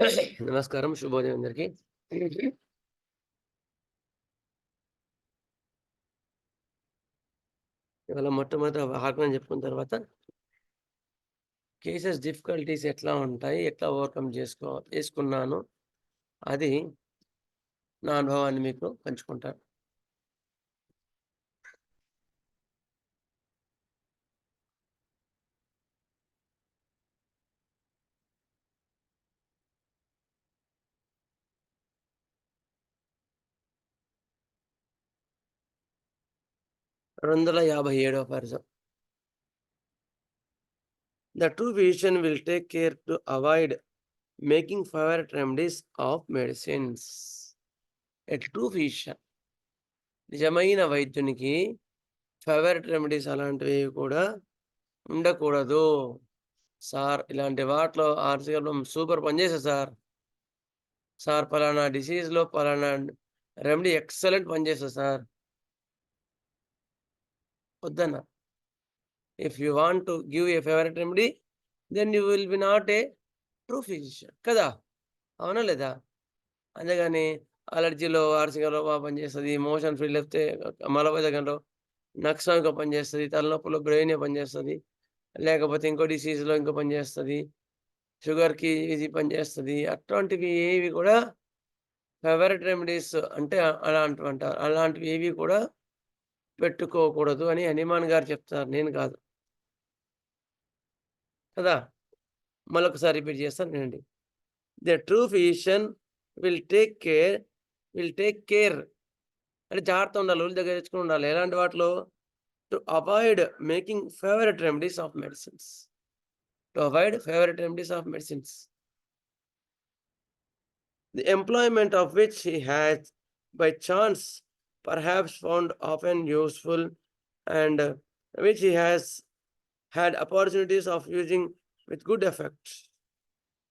నమస్కారం. శుభోదయం అందరికి. ఇవాళ మొట్టమొదట ఆహ్వానం చెప్పుకున్న తర్వాత కేసెస్ డిఫికల్టీస్ ఎట్లా ఉంటాయి? ఎట్లా ఓవర్‌కమ్ చేసుకున్నాను. అది నా అనుభవాన్ని మీకు పంచుకుంటాను. "257వ పర్సం. The true physician will take care to avoid making favourite remedies of medicines. A true physician నిజమైన వైద్యునికి ఫేవరెట్ రెమెడీస్ అలాంటివి కూడా ఉండకూడదు. సార్ ఇలాంటి వాటిలో ఆర్‌సిఎల్‌లో సూపర్ పనిచేసేది సార్. సార్ పలానా డిసీజ్‌లో పలానా రెమెడీ ఎక్సలెంట్ పనిచేస్తది సార్. వద్దన్నా. If you want to give a favourite remedy, then you will be not a true physician కదా! అవునా లేదా? అంతేగాని అలర్జీలో ఆర్‌సిగాలో పనిచేస్తది. మోషన్ ఫ్రీ లేకపోతే మలబద్ధకంలో నక్సాన్‌కో పనిచేస్తది. తలనొప్పిలో బ్రెయినే పనిచేస్తది. లేకపోతే ఇంకో డిసీజ్‌లో ఇంకో పనిచేస్తది. షుగర్‌కి ఇది పనిచేస్తది. అట్లాంటివి ఏవి కూడా ఫేవరెట్ రెమెడీస్ అంటే అలాంటివంటారు. అలాంటివి ఏవి కూడా పెట్టుకోకూడదు అని హనీమాన్ గారు చెప్తారు. నేను కాదు. కదా! మళ్ళొకసారి రిపీట్ చేస్తాను వినండి. The true physician will take care will take care అంటే జాగ్రత్తగా ఉండాలి. ఒళ్ళు దగ్గర తెచ్చుకొని ఉండాలి. ఎలాంటి వాటిలో? To avoid making favourite remedies of medicines. To avoid favourite remedies of medicines. The employment of which he has by chance perhaps found often useful and which he has had opportunities of using with good effect.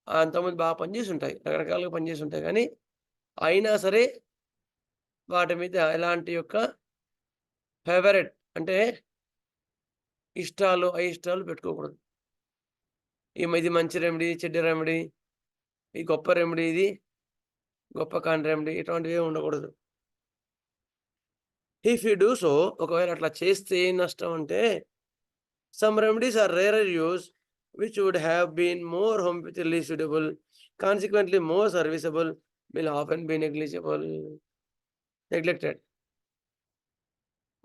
అంతకుముందు బాగా పనిచేసుంటాయి. రకరకాలుగా పనిచేసుంటాయి గానీ, అయినా సరే వాటి మీద ఎలాంటి యొక్క ఫేవరెట్ అంటే ఇష్టాలు, అయిష్టాలు పెట్టుకోకూడదు. ఇది మంచి రెమెడీ, చెడ్డ రెమెడీ, ఇది గొప్ప రెమెడీ ఇది, గొప్ప కాని రెమెడీ ఇటువంటివేమి ఉండకూడదు. ఇఫ్ యూ డూ సో ఒకవేళ అట్లా చేస్తే ఏం నష్టం అంటే some remedies are rarer use which would have been more homoeopathically suitable consequently more serviceable will often be neglected.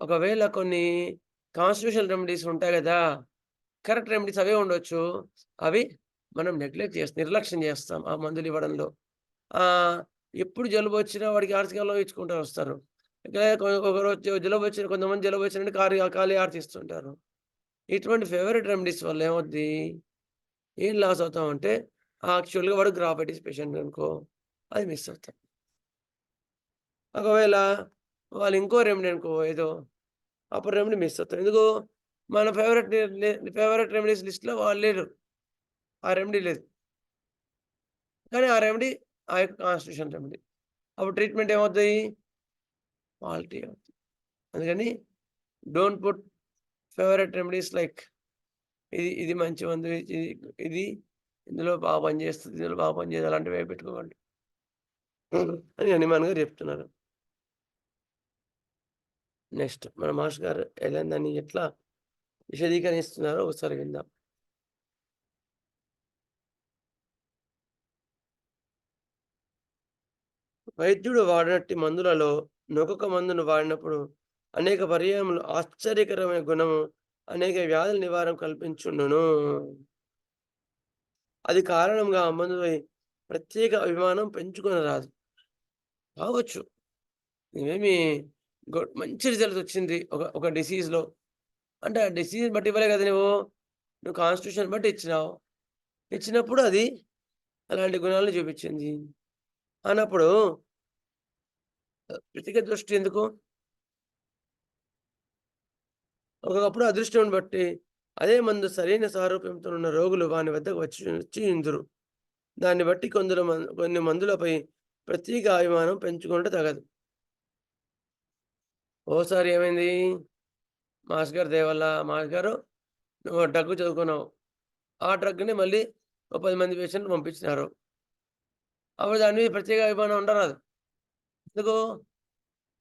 ఒకవేళ కొన్ని కాన్స్టిట్యూషనల్ రెమెడీస్ ఉంటాయి గదా! కరెక్ట్ రెమెడీస్ అవే ఉండొచ్చు. అవి మనం నిర్లక్ష్యం చేస్తాం ఆ మందులు ఇవ్వడంలో. ఆహ్, ఎప్పుడు జలుబొచ్చినా వాడికి ఆర్‌సికాలో ఇచ్చుకుంటా వస్తారు. ఇక ఒకరోజు జలుబొచ్చిన కొంతమంది జలుబొచ్చినంటే ఖాళీ ఆర్స్ ఇస్తుంటారు. ఇటువంటి ఫేవరెట్ రెమెడీస్ వల్ల ఏమవుద్ది? ఏం లాస్ అవుతామంటే యాక్చువల్‌గా వాడు గ్రాఫైటిస్ పేషెంట్ అనుకో అది మిస్ అవుతాం. ఒకవేళ వాళ్ళు ఇంకో రెమెడీ అనుకో ఏదో అప్పుడు రెమెడీ మిస్ అవుతాం. ఎందుకు? మన ఫేవరెట్ రెమెడీస్ లిస్ట్‌లో వాళ్ళు లేరు. ఆ రెమెడీ లేదు. కానీ ఆ రెమెడీ ఆ యొక్క కాన్స్టిట్యూషన్ రెమెడీ. అప్పుడు ట్రీట్మెంట్ ఏమవుద్ది? క్వాలిటీ అవుద్ది. అందుకని don't put favourite remedies like ఇది మంచి మందు. ఇది ఇందులో బాగా పనిచేస్తది. ఇందులో బాగా పనిచేయదు. అలాంటివి పెట్టుకోకండి. అని హనుమాన్ గారు చెప్తున్నారు. నెక్స్ట్ మన మాస్టర్ గారు దాన్ని ఎట్లా విశదీకరిస్తున్నారో ఒకసారి విందాం. వైద్యుడు వాడినట్టి మందులలో నొకొక మందును వాడినప్పుడు అనేక పర్యాయములు ఆశ్చర్యకరమైన గుణము అనేక వ్యాధుల నివారణ కల్పించుండును. అది కారణంగా ఆ మందుపై ప్రత్యేక అభిమానం పెంచుకొనరాదు. కావచ్చు. నువ్వేమి మంచి రిజల్ట్ వచ్చింది ఒక డిసీజ్‌లో. అంటే ఆ డిసీజ్ బట్టి ఇవ్వలే కదా నువ్వు. నువ్వు కాన్స్టిట్యూషన్ బట్టి ఇచ్చినావు. ఇచ్చినప్పుడు అది అలాంటి గుణాలను చూపించింది. అన్నప్పుడు వ్యక్తిగత దృష్టి ఎందుకు? ఒకప్పుడు అదృష్టమును బట్టి అదే మందు సరైన సారూప్యంతో ఉన్న రోగులు వాని వద్దకు వచ్చియుందురు. దాన్ని బట్టి కొన్ని మందులపై ప్రత్యేక అభిమానం పెంచుకొనుట తగదు. ఓసారి ఏమైంది? మాస్టర్ గారి దయ వల్ల మాస్టర్ గారు నువ్వు డ్రగ్ చదువుకున్నావు. ఆ డ్రగ్‌ని మళ్ళీ ఓ 10 మంది పేషెంట్‌లు పంపించినారు. అప్పుడు దాని మీద ప్రత్యేక అభిమానం ఉండరాదు. ఎందుకు?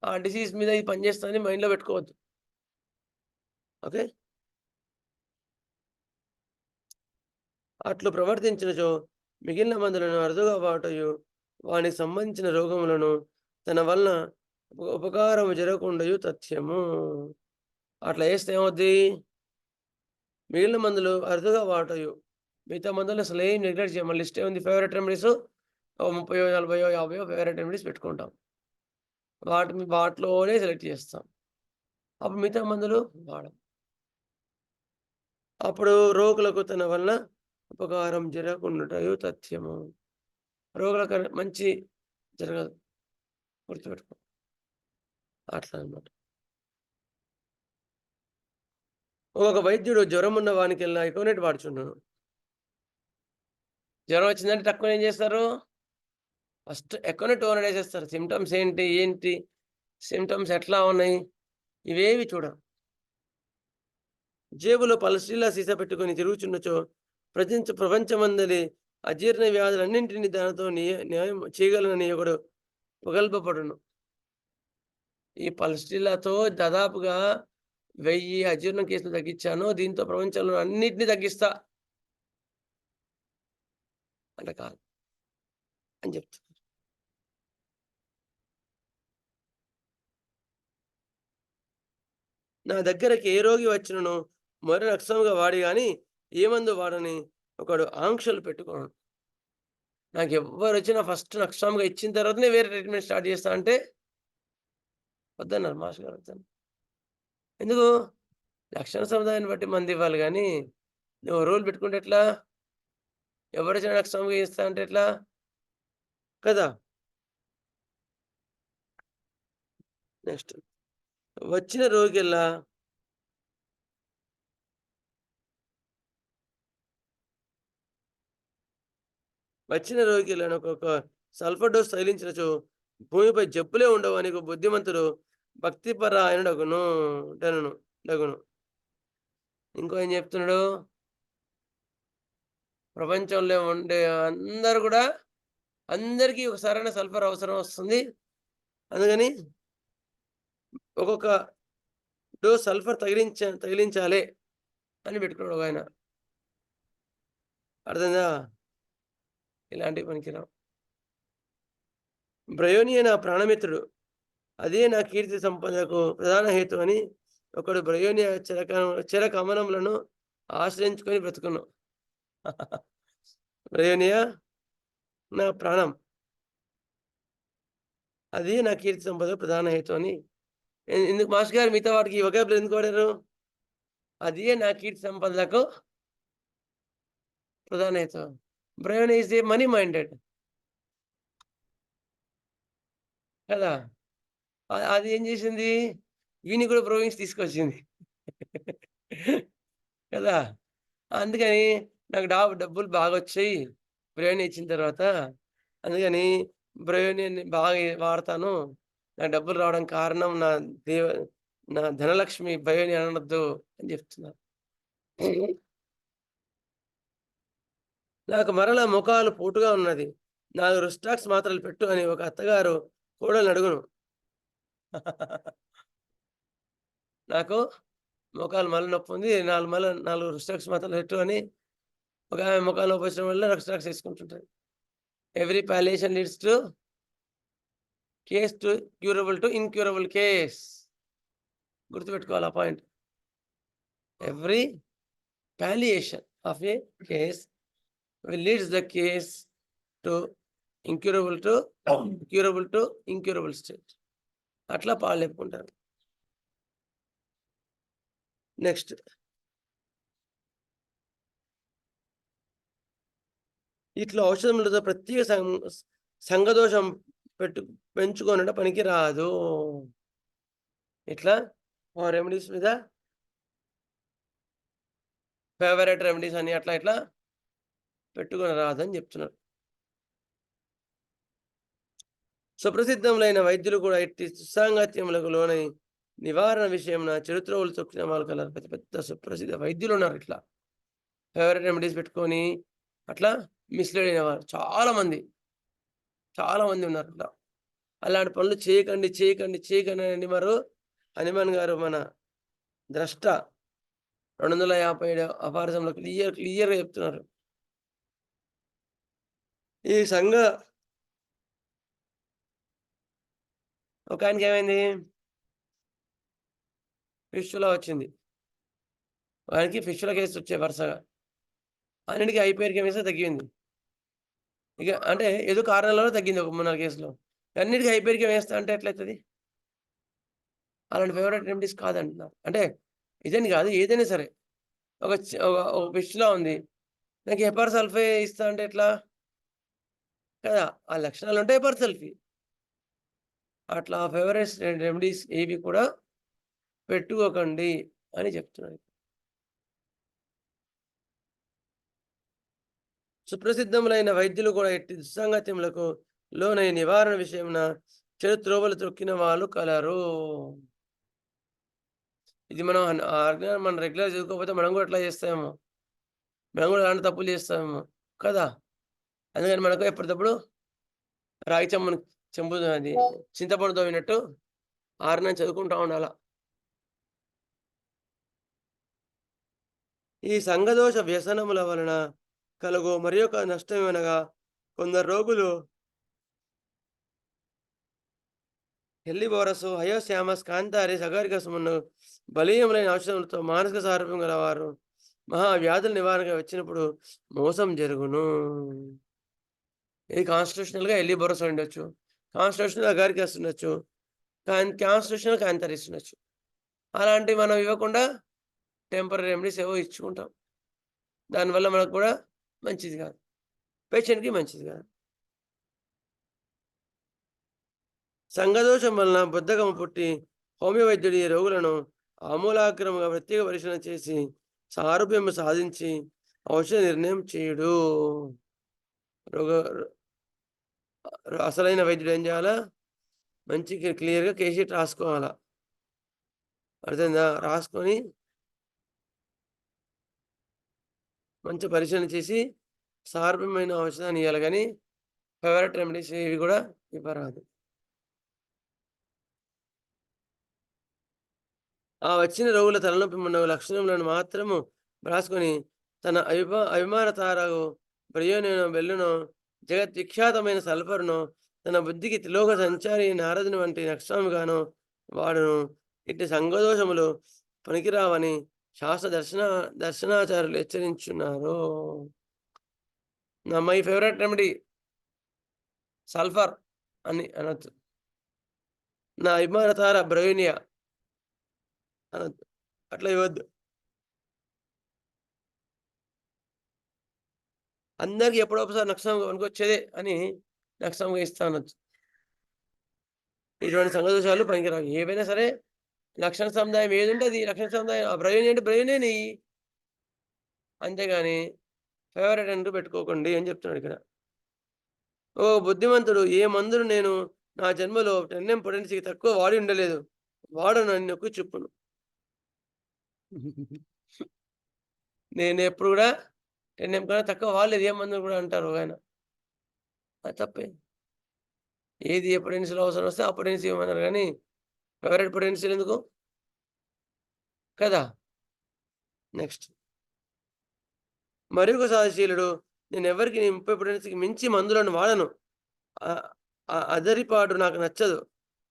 ఆ డిసీజ్ మీద ఇది పనిచేస్తదని మైండ్‌లో పెట్టుకోవద్దు. ఓకే. అట్లు ప్రవర్తించినచో మిగిలిన మందులను అరుదుగా వాటయు వానికి సంబంధించిన రోగములను తన వలన ఉపకారము జరగకుండాయు తథ్యము. అట్లా చేస్తే ఏమవుద్ది? మిగిలిన మందులు అరుదుగా వాటయు. మిగతా మందులు అసలేం నెగ్లెక్ట్ చేయం. మన లిస్ట్ ఏముంది ఫేవరెట్ రెమెడీసు ఓ 30, 40, 50 ఫేవరెట్ రెమెడీస్ పెట్టుకుంటాం. వాటిలోనే సెలెక్ట్ చేస్తాం. అప్పుడు మిగతా మందులు వాడం. అప్పుడు రోగులకు తన వలన ఉపకారం జరగకుండుటయు తథ్యము. రోగులకు మంచి జరగదు. గుర్తుపెట్టుకో. అట్లా అన్నమాట. ఒక వైద్యుడు జ్వరమున్న వానికెల్లా ఎకోనైట్ వాడుచుండును. జ్వరం వచ్చిందంటే టక్కున ఏం చేస్తారు? ఫస్ట్ ఎకోనైట్ ఓనర్ ఏసేస్తారు. సింప్టమ్స్ ఏంటి? ఏంటి? సింప్టమ్స్ ఎట్లా ఉన్నాయి? ఇవేవి చూడరు. జేబులో పల్స్టిల్లా సీసా పెట్టుకొని తిరుగుచున్నచో ప్రపంచమందలి అజీర్ణ వ్యాధులన్నింటిని దానితో న్యాయం చేయగలనని ఒకడు ప్రగల్భపడును. ఈ పల్స్టిల్లాతో దాదాపుగా 1000 అజీర్ణం కేసులు తగ్గించాను. దీంతో ప్రపంచంలో అన్నిటిని తగ్గిస్తా అంటే కాదు అని చెప్తున్నారు. నా దగ్గరకి ఏ రోగి వచ్చినను మొదటి లక్షణంగా వాడి గాని ఏ మందు వాడని ఒకడు ఆంక్షలు పెట్టుకోను. నాకెవ్వరొచ్చినా ఫస్ట్ నక్షత్రంగా ఇచ్చిన తర్వాతనే వేరే ట్రీట్‌మెంట్ స్టార్ట్ చేస్తా అంటే, వద్దన్నారు మాస్టర్ గారు వద్దన్నారు. ఎందుకు? లక్షణ సముదాయాన్ని బట్టి మందివ్వాలి గానీ, నువ్వు రూల్ పెట్టుకుంటే ఎట్లా? ఎవరొచ్చినా నక్షత్రంగా ఇస్తా అంటే ఎట్లా? కదా! నెక్స్ట్ వచ్చిన రోగిల్లా వచ్చిన రోగిలను ఒక్కొక్క సల్ఫర్ డోస్ తగిలించినచో భూమిపై జబ్బులే ఉండవు అని ఒక బుద్ధిమంతుడు భక్తిపరాయణుడగును డనును డగును. ఇంకో ఏం చెప్తున్నాడు? ప్రపంచంలో ఉండే అందరూ గూడా అందరికీ ఒక సరైన సల్ఫర్ అవసరం వస్తుంది. అందుకని ఒక్కొక్క డోస్ సల్ఫర్ తగిలించాలే అని పెట్టుకున్నాడు ఒకాయన. అర్థమైందా? ఇలాంటివి పనికిరావు. బ్రయోనియే నా ప్రాణమిత్రుడు. అదే నా కీర్తి సంపదకు ప్రధాన హేతు అని ఒకడు బ్రయోనియా చెరకమలములను ఆశ్రయించుకొని బ్రతుకును. బ్రయోనియా నా ప్రాణం. అదే నా కీర్తి సంపదకు ప్రధాన హేతు అని ఎందుకు మాస్టర్ గారు మిగతా వాటికి ఈ వొకాబులరీ ఎందుకు వాడారు? అదే నా కీర్తి సంపదలకు ప్రధాన హేతు. Bryonia is a money minded కదా! అది ఏం చేసింది? ఈయన్ని కూడా బ్రోవింగ్స్ తీసుకొచ్చింది. కదా! అందుకని నాకు డబ్బులు బాగొచ్చాయి. బ్రయోని ఇచ్చిన తర్వాత. అందుకని బ్రయోనిని బాగా వాడతాను. నాకు డబ్బులు రావడానికి కారణం దేవ నా ధనలక్ష్మి బ్రయోని అనొద్దు అని చెప్తున్నారు. నాకు మరల మొఖాలు పోటుగా ఉన్నది. 4 రుస్టాక్స్ మాత్రలు పెట్టు అని ఒక అత్తగారు కోడల్ని అడుగును. నాకు మోకాలు మళ్ళీ నొప్పుంది. 4 రుస్టాక్స్ మాత్రలు పెట్టు అని ఒకామె మోకాలు నొప్పొచ్చడం వల్ల రుస్టాక్స్ ఏసుకుంటుంటది. Every palliation leads to curable to incurable case. గుర్తుపెట్టుకోవాలి ఆ point. Every palliation of a case leads the case to incurable to curable to incurable state. అట్లా పాలు లేపుకుంటారు. నెక్స్ట్ ఇట్లా ఔషధములతో ప్రత్యేక సంఘదోషం పెట్టు పెంచుకొనుట పనికి రాదు. ఇట్లా రెమెడీస్ మీద ఫేవరెట్ రెమెడీస్ అని అట్లా ఇట్లా పెట్టుకొని రాదని చెప్తున్నారు. సుప్రసిద్ధములైన వైద్యులు కూడా ఇట్టి సుసాంగత్యములకు లోనై నివారణ విషయమున చరిత్రవులు తొక్కిన వాళ్ళు కలరు. పెద్ద పెద్ద సుప్రసిద్ధ వైద్యులున్నారు ఇట్లా. ఫేవరెట్ రెమెడీస్ పెట్టుకొని అట్లా మిస్‌లీడ్ అయిన వాళ్ళు చాలా మంది. చాలా మంది ఉన్నారట్లా. అలాంటి పనులు చేయకండి, చేయకండి, చేయకండి అని హనుమాన్ గారు మన ద్రష్ట 257 అపార్థంలో క్లియర్‌గా చెప్తున్నారు. ఈ ఒకాయనకేమైంది? ఫిస్టులా వచ్చింది. ఆయనకి ఫిస్టులా కేసొచ్చాయి వరుసగా. అన్నిటికి హైపేరికేమియా తగ్గింది. ఇక అంటే ఏదో కారణాల తగ్గింది ఒక 3, 4 కేసులు. అన్నిటికి హైపేరికేమియా అంటే ఎట్లయితది? అలాంటి ఫేవరెట్ రెమెడీస్ కాదంటున్నారు. అంటే ఇదని కాదు ఏదైనా సరే. ఒక ఫిష్‌లా ఉంది. నాకు హెపార్ సల్ఫే ఇస్తా అంటే ఎట్లా? కదా! ఆ లక్షణాలుంటే హెపార్ సల్ఫీ. అట్లా ఫేవరెట్స్ రెమెడీస్ ఏవి కూడా పెట్టుకోకండి అని చెప్తున్నాను. సుప్రసిద్ధములైన వైద్యులు కూడా ఎట్టి దుస్సంగత్యములకు లోనై నివారణ విషయమున చెడు త్రోవలు తొక్కిన వాళ్ళు కలరు. ఇది మనం రెగ్యులర్ చదువుకోకపోతే మనం కూడా అట్లా చేస్తామేమో. మనం కూడా అలాంటి తప్పులు చేస్తామేమో. కదా! అందుకని మనకు ఎప్పటికప్పుడు రాగి చెంబును చెంబు అది చింతపండు తోమినట్టు ఆరిన చదువుకుంటా ఉండాల. ఈ సంఘదోష వ్యసనముల వలన కలుగు మరియొక నష్టమేమనగా కొందరు రోగులు హెల్లిబోరసు, హయోశామస్, కాంతారి, అగారికసమును బలీయములైన ఔషధములతో మానసిక సారూప్యం గలవారు మహావ్యాధుల నివారణగా వచ్చినప్పుడు మోసం జరుగును. ఇది కాన్స్టిట్యూషనల్‌గా ఎల్లిబోరస్ ఉండొచ్చు. కాన్స్టిట్యూషనల్ అగారికస్ ఉండొచ్చు. కాన్స్టిట్యూషనల్ కాంతారిస్ ఉండొచ్చు. అలాంటివి మనం ఇవ్వకుండా టెంపరరీ రెమెడీస్ ఏవో ఇచ్చుకుంటాం. దానివల్ల మనకు కూడా మంచిది కాదు. పేషెంట్‌కి మంచిది కాదు. సంఘదోషం వలన బద్ధకము పుట్టి హోమియో వైద్యుడు ఈ రోగులను ఆమూలాగ్రముగా ప్రత్యేక పరిశీలన చేసి సారూప్యము సాధించి ఔషధ నిర్ణయం చేయుడు. రోగ అసలైన వైద్యుడు ఏం చేయాలా? మంచి క్లియర్‌గా కేస్ షీట్ రాసుకోవాలా. అర్థమైందా? రాసుకొని మంచి పరిశీలన చేసి సారూప్యమైన ఔషధాన్ని ఇయ్యాలి గానీ, ఫేవరెట్ రెమెడీస్ ఇవి కూడా ఇవ్వరాదు. ఆ వచ్చిన రోగుల తలనొప్పి మొన్న లక్షణములను మాత్రము వ్రాసుకొని తన అభిమాన తారగు బ్రయోనినో, బెల్లునో, జగద్విఖ్యాతమైన సల్ఫర్‌నో, తన బుద్ధికి త్రిలోక సంచారి నారదుని వంటి నక్షత్రముగాను వాడును. ఇట్టి సంఘదోషములు పనికిరావని శాస్త్ర దర్శనాచార్యులు హెచ్చరించున్నారు. మై ఫేవరెట్ రెమెడీ సల్ఫర్ అని అనొద్దు. నా అభిమాన తార బ్రయోనియా అనొద్దు. అట్లా ఇవ్వద్దు. అందరికి ఎప్పుడో ఒకసారి నక్షత్రం పనికొచ్చేదే అని నక్షత్రంగా ఇస్తా అనొచ్చు. ఇటువంటి సంఘదోషాలు పనికిరావు. ఏవైనా సరే లక్షణ సముదాయం ఏదుంటే అది లక్షణ సముదాయం బ్రెయిన్ అంటే బ్రెయినే నెయ్యి. అంతేగాని ఫేవరెట్ అంటూ పెట్టుకోకండి అని చెప్తున్నాడిక్కడ. ఓ బుద్ధిమంతుడు ఏ మందును నేను నా జన్మలో 10 పొటెన్సీకి తక్కువ వాడి ఉండలేదు. వాడను అని నొక్కి చెప్పును. నేనెప్పుడు గూడా 10 కన్నా తక్కువ వాడలేదు ఏ మందును గూడా అంటారు ఆయన. అది తప్పే. ఏది ఏ పొటెన్షియల్ అవసరమొస్తే ఆ పొటెన్షియల్ ఇవ్వమన్నారు గానీ, ఫేవరెట్ పొటెన్షియల్ ఎందుకు? కదా! నెక్స్ట్. మరొక సాహసశీలుడు నేనెవ్వరికీ 30 పొటెన్సీకి మించి మందులను వాడను. ఆహ్, అదరిపాడు నాకు నచ్చదు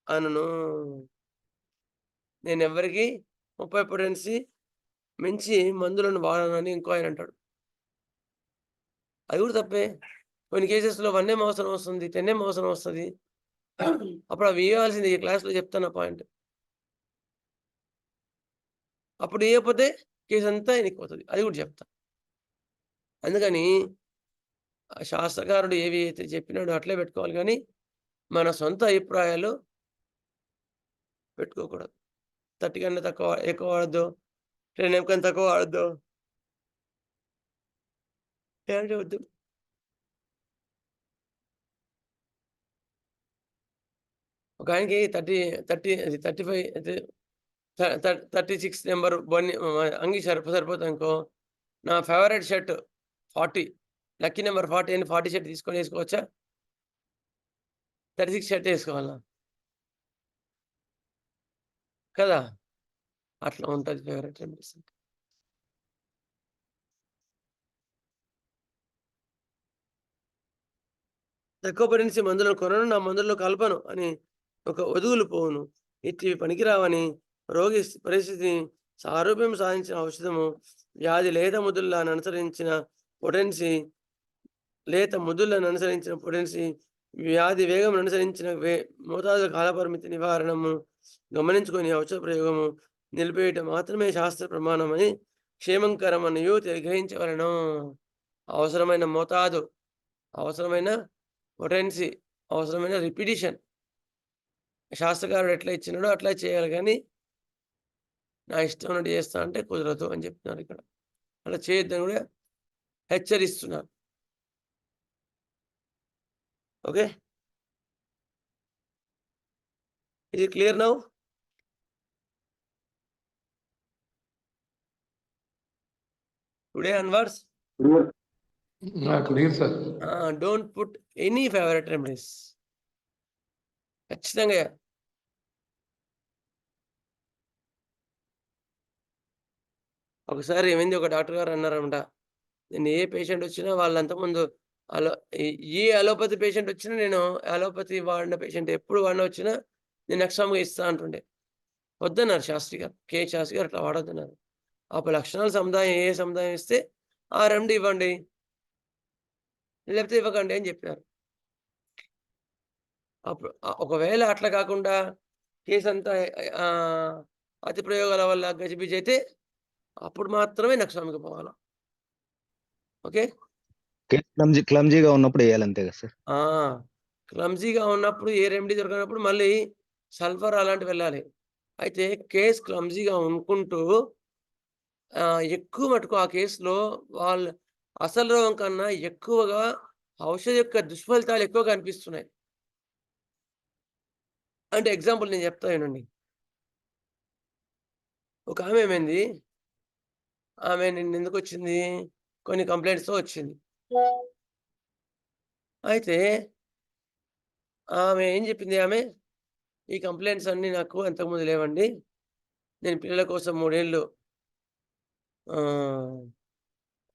అనను. నేనెవ్వరికీ 30 పొటెన్సీ మించి మందులను వాడనని ఇంకో ఆయనంటాడు. అది గూడా తప్పే. కొన్ని కేసెస్‌లో 1 అవసరం వస్తుంది. 10 అవసరం వస్తది. అప్పుడు అవి ఇయ్యాల్సిందే. ఈ క్లాస్‌లో చెప్తాను ఆ పాయింట్. అప్పుడు ఇయ్యకపోతే కేసంతా ఎనికిపోతది. అది గూడా చెప్తా. అందుకని శాస్త్రకారుడు ఏవి అయితే చెప్పినాడో అట్లే పెట్టుకోవాలి గానీ, మన సొంత అభిప్రాయాలు పెట్టుకోకూడదు. 30 కన్నా ఎక్కువ వాడొద్దు. 10 కన్నా తక్కువ వాడొద్దు. ఇలాంటివి వద్దు. ఒకాయనకి 30 అది 35 అయితే థ థ 36 నంబర్ అంగీ సరిపోతదనుకో, నా ఫేవరెట్ షర్ట్ 40 లక్కీ నంబర్ 40 అని 40 షర్ట్ తీసుకొని ఏసుకోవచ్చా? 36 షర్ట్ ఏసుకోవాలా? కదా! అట్లా ఉంటది ఫేవరెట్ రెమెడీస్ అంటే. తక్కువ పొటెన్సీ మందులను కొనను, నా మందుల్లో కలపను అని ఒక ఒదుగులు పోవును. ఇట్టివి పనికిరావని రోగి పరిస్థితిని సారూప్యం సాధించిన ఔషధము వ్యాధి లేత ముదులను అనుసరించిన పొటెన్సీ వ్యాధి వేగం అనుసరించిన మోతాదు కాలపరిమితి నివారణము గమనించుకొని ఔషధ ప్రయోగము నిలిపేయటం మాత్రమే శాస్త్ర ప్రమాణమని క్షేమంకరమనియు గ్రహించవలను. అవసరమైన మోతాదు, అవసరమైన పొటెన్సీ, అవసరమైన రిపిటిషన్ శాస్త్రకారుడు ఎట్లా ఇచ్చినాడో అట్లా చేయాలి కానీ నా ఇష్టం ఉన్నట్టు చేస్తా అంటే కుదరదు అని చెప్తున్నారు ఇక్కడ. అలా చేయొద్దని కూడా హెచ్చరిస్తున్నారు. Okay, is it clear now? Today onwards, clear sir. Don't put any favorite remedies. ఖచ్చితంగా ఒకసారి ఏమైంది, ఒక డాక్టర్ గారు అన్నారన్నమాట, నేను ఏ పేషెంట్ వచ్చినా వాళ్ళంతకుముందు ఏ అలోపతి పేషెంట్ వచ్చినా నేను అలోపతి వాడిన పేషెంట్ ఎప్పుడు వాడిన వచ్చినా నేను ఎక్స్ట్రామ్గా ఇస్తా అంటుండే. వద్దన్నారు శాస్త్రి గారు, కే శాస్త్రి గారు అట్లా వాడొద్దన్నారు. అప్పుడు లక్షణాల సముదాయం ఏ సముదాయం ఇస్తే ఆ రెమెడీ ఇవ్వండి, లేకపోతే ఇవ్వకండి అని చెప్పారు. అప్పుడు ఒకవేళ అట్లా కాకుండా కేసు అంతా అతి ప్రయోగాల వల్ల గజిబిజి అయితే అప్పుడు మాత్రమే నక్షత్రానికి పోవాలా. ఓకే, క్లమ్జీగా ఉన్నప్పుడు వేయాలి అంతే కదా సార్? క్లమ్జీగా ఉన్నప్పుడు ఏ రెమెడీ దొరకనప్పుడు మళ్ళీ సల్ఫర్ అలాంటివి వెళ్ళాలి. అయితే కేసు క్లమ్జీగా అనుకుంటూ ఎక్కువ మటుకు ఆ కేసులో వాళ్ళు అసలు రోగం కన్నా ఎక్కువగా ఔషధం యొక్క దుష్ఫలితాలు ఎక్కువగా అనిపిస్తున్నాయి. అంటే ఎగ్జాంపుల్ నేను చెప్తా వినండి. ఒక ఆమె ఏమైంది, ఆమె నిన్న ఎందుకు వచ్చింది, కొన్ని కంప్లైంట్స్తో వచ్చింది. అయితే ఆమె ఏం చెప్పింది, ఆమె ఈ కంప్లైంట్స్ అన్నీ నాకు అంతకుముందు లేవండి, నేను పిల్లల కోసం 3 ఏళ్ళు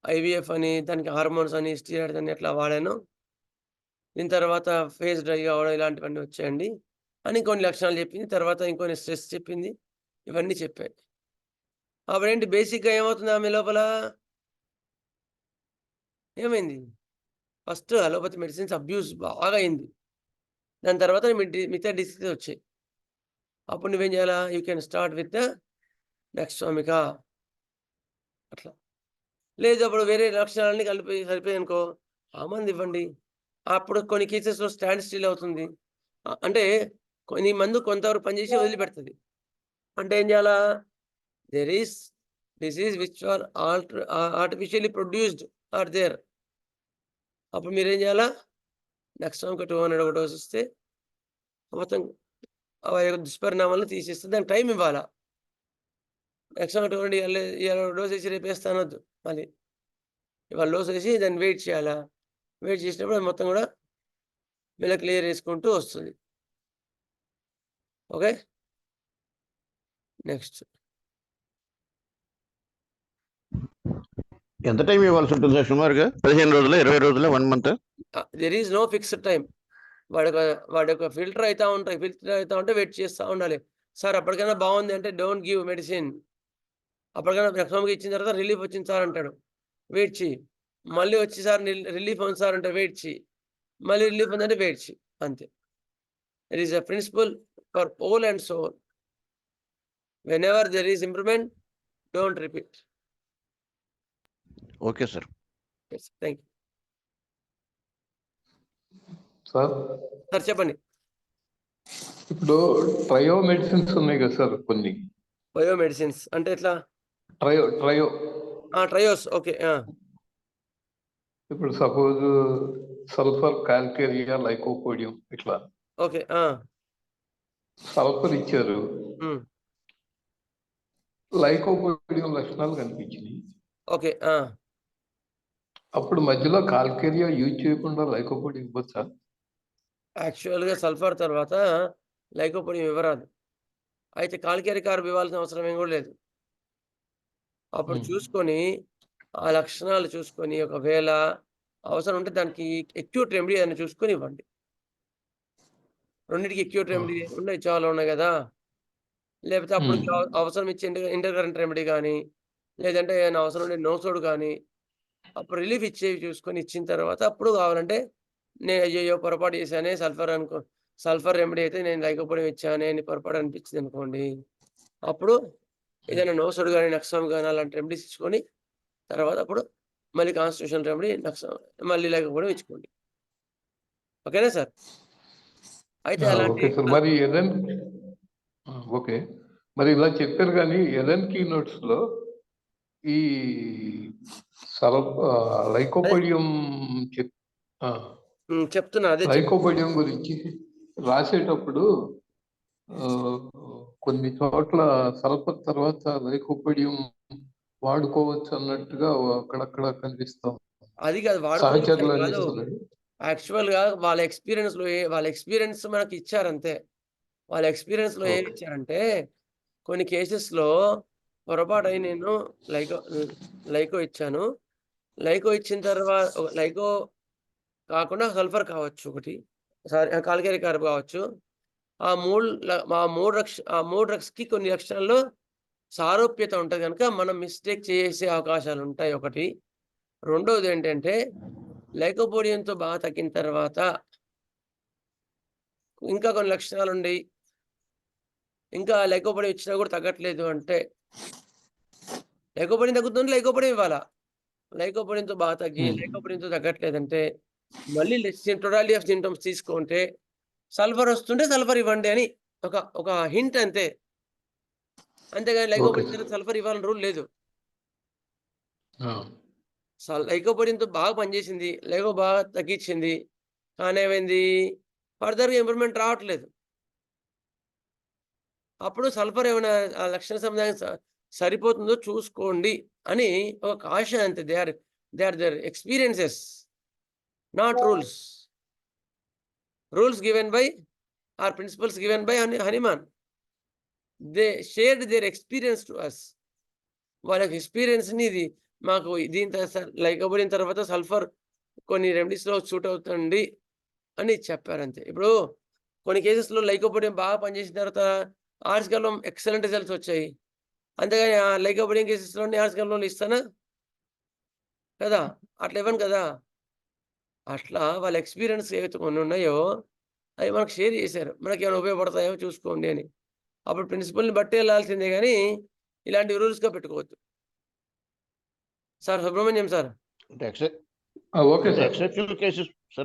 ఐవీఎఫ్ అని, దానికి హార్మోన్స్ అని, స్టీరాయిడ్స్ అని అట్లా వాడాను. దీని తర్వాత ఫేస్ డ్రై అవ్వడం ఇలాంటివన్నీ వచ్చాయండి అని కొన్ని లక్షణాలు చెప్పింది. తర్వాత ఇంకొన్ని స్ట్రెస్ చెప్పింది. ఇవన్నీ చెప్పాయి. అప్పుడేంటి బేసిక్‌గా ఏమవుతుంది ఆమె లోపల? ఏమైంది? ఫస్ట్ అలోపతి మెడిసిన్స్ అబ్యూస్ బాగా అయింది. దాని తర్వాత మిగతా డిసీజెస్ వచ్చాయి. అప్పుడు నువ్వేం చేయాలా? యూ కెన్ స్టార్ట్ విత్ డెక్స్ట్రామికా అట్లా. లేదు అప్పుడు వేరే లక్షణాలన్నీ కలిపి సరిపోయాయనుకో, ఆ మందు ఇవ్వండి. అప్పుడు కొన్ని కేసెస్‌లో స్టాండ్ స్టిల్ అవుతుంది. అంటే కొన్ని మందు కొంతవరకు పనిచేసి వదిలిపెడుతుంది. అంటే ఏం చేయాలా? There is disease which are artificially produced are there. అప్పుడు మీరేం చేయాలా? నెక్స్ట్‌కి 200 ఒక డోస్ ఇస్తే మొత్తం దుష్పరిణామాలను తీసేస్తే దానికి టైం ఇవ్వాలా. నెక్స్ట్ 200 ఇవాళ డోస్ వేసి రేపు వేస్తా అనొద్దు. మళ్ళీ ఇవాళ డోస్ వేసి దాన్ని వెయిట్ చేయాలా. వెయిట్ చేసినప్పుడు అది మొత్తం కూడా మెల్ల క్లియర్ చేసుకుంటూ వస్తుంది. ఓకే, నెక్స్ట్ ఎంత టైం ఇవ్వాల్సి ఉంటుంది సార్ సుమారుగా? 15 రోజులు, 20 రోజులు, 1 month? There is no fixed time. వాడి యొక్క ఫిల్టర్ అవుతా ఉంటే వెయిట్ చేస్తూ ఉండాలి. సార్ అప్పటికైనా బాగుంది అంటే డోంట్ గివ్ మెడిసిన్. అప్పటికైనా ఎక్సామ్కి ఇచ్చిన తర్వాత రిలీఫ్ వచ్చింది సార్ అంటాడు, వెయిట్ చేయి. మళ్ళీ వచ్చి సార్ రిలీఫ్ ఉంది సార్ అంటే వెయిట్ చేయి. మళ్ళీ రిలీఫ్ ఉందంటే వెయిట్ చేయి. అంతే. It is a principle for whole and sole. whenever there is improvement, don't repeat. Okay sir. Yes, thank you. Sir చెప్పండి. ఇప్పుడు ట్రయో మెడిసిన్స్ ఉన్నాయి కదా సార్ కొన్ని. బయో మెడిసిన్స్ అంటే ఎట్లా? ట్రయోస్. ఓకే. ఇప్పుడు సపోజ్ సల్ఫర్, కాల్కేరియా, లైకోపోడియం ఇట్లా. Okay. Sulphur ఇచ్చారు, లైకోపోడియం లక్షణాలు కనిపించినాయి. ఓకే. అప్పుడు మధ్యలో కాల్కేరియా యూజ్ చేయకుండా లైకోపోడియం ఇవ్వచ్చా? యాక్చువల్‌గా సల్ఫర్ తర్వాత లైకోపోడియం ఇవ్వరాదు. అయితే కాలికేరి కార్బ్ ఇవ్వాల్సిన అవసరం ఏం గూడా లేదు. అప్పుడు హ్మ్. చూసుకొని, ఆ లక్షణాలు చూసుకొని, ఒకవేళ అవసరం ఉంటే దానికి అక్యూట్ రెమెడీ ఏదైనా చూసుకొని ఇవ్వండి. రెండిటికి అక్యూట్ రెమెడీ ఆ! ఉన్నాయి, చాలా ఉన్నాయి గదా! లేపోతే హ్మ్. అప్పటికి అవసరం ఇచ్చే ఇంటర్‌కరెంట్ రెమెడీ గానీ, లేదంటే ఏదైనా అవసరం ఉండే నోసోడ్ గానీ, అప్పుడు రిలీఫ్ ఇచ్చేవి చూసుకొని ఇచ్చిన తర్వాత అప్పుడు కావాలంటే, అయ్యయ్యో! పొరపాటు చేశానే సల్ఫర్ రెమెడీ అయితే నేను లైకోపోడియం ఇచ్చానే అని పొరపాటు అనిపించిందనుకోండి. అప్పుడు ఏదైనా నోసోడ్ గానీ, నక్సమ్ గానీ అలాంటి రెమెడీస్ ఇచ్చుకొని తర్వాత అప్పుడు మళ్ళీ కాన్స్టిట్యూషన్ రెమెడీ మళ్ళీ లైకోపోడియం ఇచ్చుకోండి. ఓకేనా సార్? అయితే అలాంటి ఓకే సార్. మరి ఓకే. మరి ఇలా చెప్పారు గానీ ఎలెన్ నోట్స్‌లో ఈ అదే లైకోపోడియం చెప్ ఆ! చెప్తున్నా. అదే లైకోపోడియం గురించి రాసేటప్పుడు ఆహ్, కొన్ని చోట్ల సల్ఫర్ తర్వాత లైకోపోడియం వాడుకోవచ్చు అన్నట్టుగా అక్కడక్కడ కనిపిస్తాం. అది కాదు. వాడుకోవచ్చని సహచరులు కాదు. అందిస్తున్నారు. యాక్చువల్‌గా వాళ్ళ ఎక్స్‌పీరియన్స్ మనకిచ్చారంతే. వాళ్ళ ఎక్స్‌పీరియన్స్‌లో ఓకే. ఏమిచ్చారంటే, కొన్ని కేసెస్‌లో పొరపాటయి నేను లైకో లైకో ఇచ్చాను. లైకో ఇచ్చిన లైకో కాకుండా సల్ఫర్ కావచ్చు ఒకటి. సారీ కాల్షియం కార్బ్ కావచ్చు. ఆ 3 డ్రగ్స్‌కి కొన్ని లక్షణాల్లో సారూప్యత ఉంటది గనుక మనం మిస్టేక్ చేసే అవకాశాలుంటాయి ఒకటి. రెండోదేంటంటే, లైకోపోడియంతో బాగా తగ్గిన తర్వాత ఇంకా కొన్ని లక్షణాలుండి, ఇంకా లైకోపోడియం ఇచ్చినా గూడా తగ్గట్లేదు అంటే, లైకోపోడియం తగ్గుతుంది, లైకోపోడియం ఇవ్వాలా. లైకోపోడియంతో బాగా తగ్గి, హ్మ్. లైకోపోడియంతో తగ్గట్లేదంటే, మళ్ళీ టొటాలిటీ ఆఫ్ సింప్టమ్స్ తీసుకుంటే, సల్ఫర్ ఒస్తుంటే సల్ఫర్ ఇవ్వండి అని ఒక ఒక హింట్ అంతే. అంతేగాని ఓకే లైకోపోడియం సార్. తర్వాత సల్ఫర్ ఇవ్వాలని రూల్ లేదు. ఆ! లైకోపోడియంతో బాగా పనిచేసింది. లైకో బాగా తగ్గిచ్చింది. కానీ ఏమైంది? ఫర్దర్‌గా ఇంప్రూవ్‌మెంట్ రావట్లేదు. అప్పుడు సల్ఫర్ ఏమైనా ఆ లక్షణ సముదాయం సరిపోతుందో చూసుకోండి అని ఒక కాషన్ అంతే. They are their experiences, not rules. Rules given by principles given by Hahnemann. They shared their experience to us. వాళ్ళకి ఎక్స్‌పీరియన్స్‌ని ఇది మాకు దీని లైకోపోడియం తర్వాత సల్ఫర్ కొన్ని రెమెడీస్‌లో సూట్ అవుతుంది అని చెప్పారంతే. ఇప్పుడు కొన్ని కేసెస్‌లో లైకోపోడియం బాగా పనిచేసిన తర్వాత ఆర్సికల్‌లో ఎక్సలెంట్ రిజల్ట్స్ వచ్చాయి. అంతేగాని లైకోపోడియం కేసెస్‌లోని ఆర్సికల్‌లోని ఇస్తానా? కదా! అట్లా ఇవ్వను కదా! అట్లా వాళ్ళ ఎక్స్‌పీరియన్స్ ఏవైతే కొన్నున్నాయో అవి మనకు షేర్ చేశారు. మనకేమైనా ఉపయోగపడతాయేమో చూసుకోండి అని. అప్పుడు ప్రిన్సిపల్‌ని బట్టి ఎళ్ళాల్సిందే గానీ, ఇలాంటివి రూల్స్‌గా పెట్టుకోవద్దు. Sir Subrahmanyam sir. అంటే ఓకే సార్.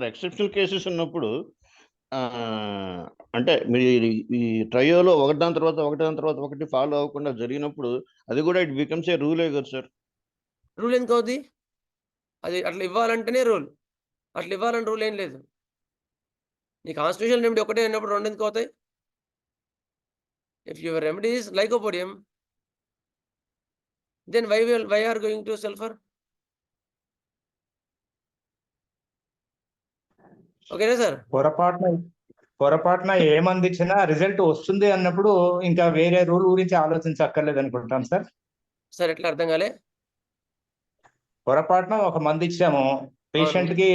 ఎక్సెప్షనల్ కేసెస్ ఉన్నప్పుడు అంటే మీరు ఈ ట్రయోలో ఒకదాని తర్వాత ఒకటి ఫాలో అవ్వకుండా జరిగినప్పుడు అది కూడా ఇట్ బికమ్స్ ఏ రూలే కదా సార్. రూల్ ఎందుకవుద్ది? అది అట్లా ఇవ్వాలంటేనే రూల్. అట్లా ఇవ్వాలని రూల్ ఏం లేదు. నీ కాన్స్టిట్యూషన్ రెమెడీ ఒకటే అన్నప్పుడు 2 ఎందుకు అవుతాయి? If your remedy is lycopodium, then why are going to sulphur? ఓకేనా సార్? పొరపాటున పొరపాటున ఏ మందిచ్చినా రిజల్ట్ వస్తుంది అన్నప్పుడు ఇంకా వేరే రూల్ గురించి ఆలోచించక్కర్లేదు అనుకుంటాను సార్. సార్ ఎట్లా అర్థం కాలే? పొరపాటున ఒక మందిచ్చాము. అవును. పేషెంట్‌కి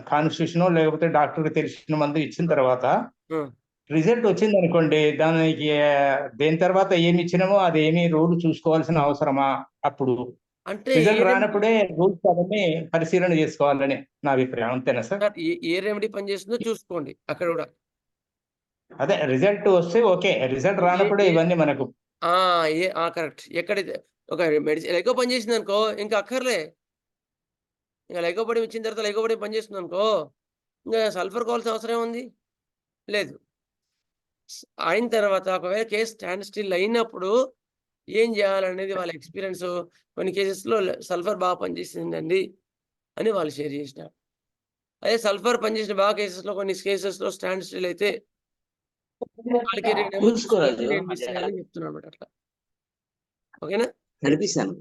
కాన్స్టిట్యూషనో లేకపోతే డాక్టర్‌కి తెలిసిన మందు ఇచ్చిన తర్వాత హ్మ్. రిజల్ట్ వచ్చిందనుకోండి. దానికి దేని తర్వాత ఏమిచ్చినామో అదేమి రూల్ చూసుకోవాల్సిన అవసరమా అప్పుడు? అంటే ఏ రిజల్ట్ రెమెడీ రానప్పుడే రూల్స్ అవన్నీ పరిశీలన చేసుకోవాలని నా అభిప్రాయం. అంతేనా సార్? సార్ ఏ రెమెడీ పనిచేస్తుందో చూసుకోండి అక్కడ గూడా. అదే రిజల్ట్ వస్తే ఓకే. రిజల్ట్ ఏ రానప్పుడే ఏ ఇవన్నీ మనకు ఆ! కరెక్ట్. ఎక్కడైతే ఒక లైకో పనిచేసిందనుకో ఇంక అక్కర్లే. ఇంక లైకోపోడియం ఇచ్చిన తర్వాత లైకోపోడియం పనిచేస్తుందనుకో, ఇంగ సల్ఫర్ కావాల్సిన అవసరం ఏముంది? లేదు. అయిన తర్వాత ఒకవేళ కేస్ స్టాండ్ స్టిల్ అయినప్పుడు ఏం జేయాలనేది వాళ్ళ ఎక్స్‌పీరియన్సు కొన్ని కేసెస్‌లో సల్ఫర్ బాగా పనిచేసిందండి అని వాళ్ళు షేర్ జేసినారు. అదే సల్ఫర్ పనిచేసిన కొన్ని కేసెస్‌లో స్టాండ్ స్టిల్ అయితే వాళ్ళకి చూసుకోండి, చూసుకోరాజు నేను మిస్ అయ్యానని చెప్తున్నానన్నమాట అట్లా. ఓకేనా? నడిపిస్తాను.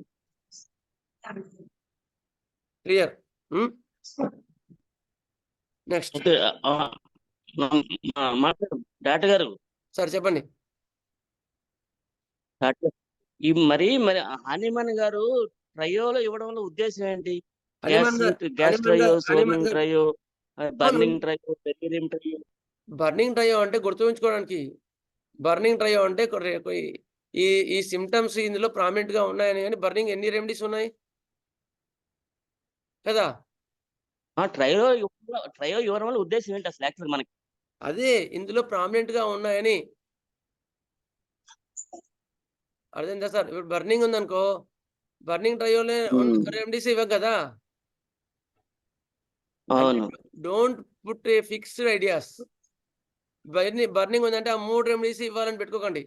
క్లియర్. హ్మ్. నెక్స్ట్. అంటే మాట్లాడు డాక్టర్ గారు. సార్ చెప్పండి. డాక్టర్ ఈ మరి హనీమన్ గారు ట్రయోలో ఇవ్వడం వల్ల ఉద్దేశం ఏంటి? హనీమన్ గారు గ్యాస్ హనీమన్ ట్రయో, గారు హనీమన్ సోడియం గారు ట్రయో, అవును. Burning trio, delirium trio. Burning trio అంటే గుర్తుంచుకోవడానికి. బర్నింగ్ ట్రయో అంటే ఈ ఈ సింప్టమ్స్ ఇందులో ప్రామినెంట్‌గా ఉన్నాయని గాని బర్నింగ్ ఎన్ని రెమెడీస్ ఉన్నాయి? కదా! ట్రయో ఇవ్వడం వల్ల ఉద్దేశం ఏంటి అసలు యాక్చువల్ మనకి? అదే ఇందులో ప్రామినెంట్‌గా ఉన్నాయని. అర్థమైందా సార్? ఇప్పుడు బర్నింగ్ ఉందనుకో, బర్నింగ్ ట్రయోలో రెమెడీస్ ఇవ్వం కదా! అంటే అవును. Don't put a fixed ideas. Burning ఉందంటే ఆ 3 రెమెడీస్ ఇవ్వాలని పెట్టుకోకండి.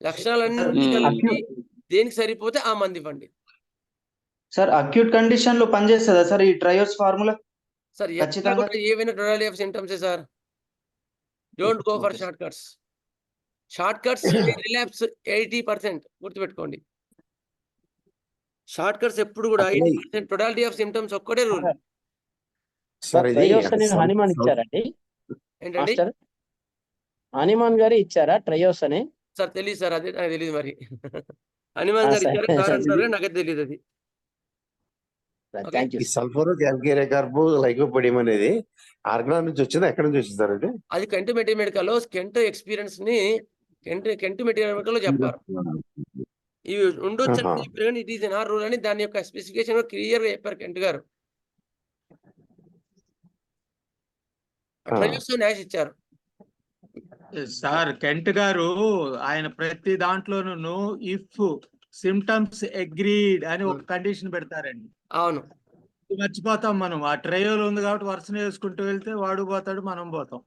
లక్షణాలన్నీ కలిపి అక్యూట్ దేనికి సరిపోతే ఆ మందివ్వండి. సార్ అక్యూట్ కండిషన్ లో పనిచేస్తుందా సార్ ఈ ట్రయోస్ ఫార్ములా? సార్ ఎక్కడ ఖచ్చితంగా కూడా ఏవైనా టోటాలిటీ ఆఫ్ సింప్టమ్సే sir. Don't go for okay short cuts. Short cuts relapse 80% గుర్తుపెట్టుకోండి. షార్ట్ కట్స్ ఎప్పుడు కూడా అట్లే 80% టోటాలిటీ ఆఫ్ సింప్టమ్స్ ఒక్కటే రూల్. సార్ ఇది ట్రయోస్ అని సౌత్ హనుమాన్ సౌత్ ఇచ్చారండి ఏంటండి? మాస్టర్? హనుమాన్ గారు ఇచ్చారా ట్రయోస్ అని? సార్ తెలీదు సార్. అదే నాకు తెలీదు మరి. హనుమాన్ గారు ఇచ్చారు సార్ అంటారు కానీ నాకైతే తెలీదు అది. ఓకే. థ్యాంక్ యూ ఈ సల్ఫర్ క్యాల్కేరే కార్బో లైకోపొడియం అనేది ఆర్గాన్ నుంచి వచ్చిందా ఎక్కడి నుంచి వచ్చింది సార్ అది? అది కెంట్ మెటీమెడికల్లో కెంట్ ఎక్స్‌పీరియన్స్‌ని కెంట్ మెటీమెడికల్లో చెప్పారు. ఇవి ఉండొచ్చని ఆహా. చెప్పారు కానీ it is a not rule అని దాని యొక్క స్పెసిఫికేషన్‌లో క్లియర్‌గా చెప్పారు కెంట్ గారు. ఆ. ట్రయల్స్ న్యాష్ ఇచ్చారు. సార్ కెంట్ గారు ఆయన ప్రతి దాంట్లోనూ ఇఫ్ సిమ్టమ్స్ అగ్రీడ్ అని ఒక కండిషన్ పెడతారండి. అవును. ఇది మర్చిపోతాం మనం. ఆ ట్రయోల్ ఉంది కాబట్టి వరుసన వేసుకుంటూ వెళ్తే వాడు పోతాడు, మనం పోతాం.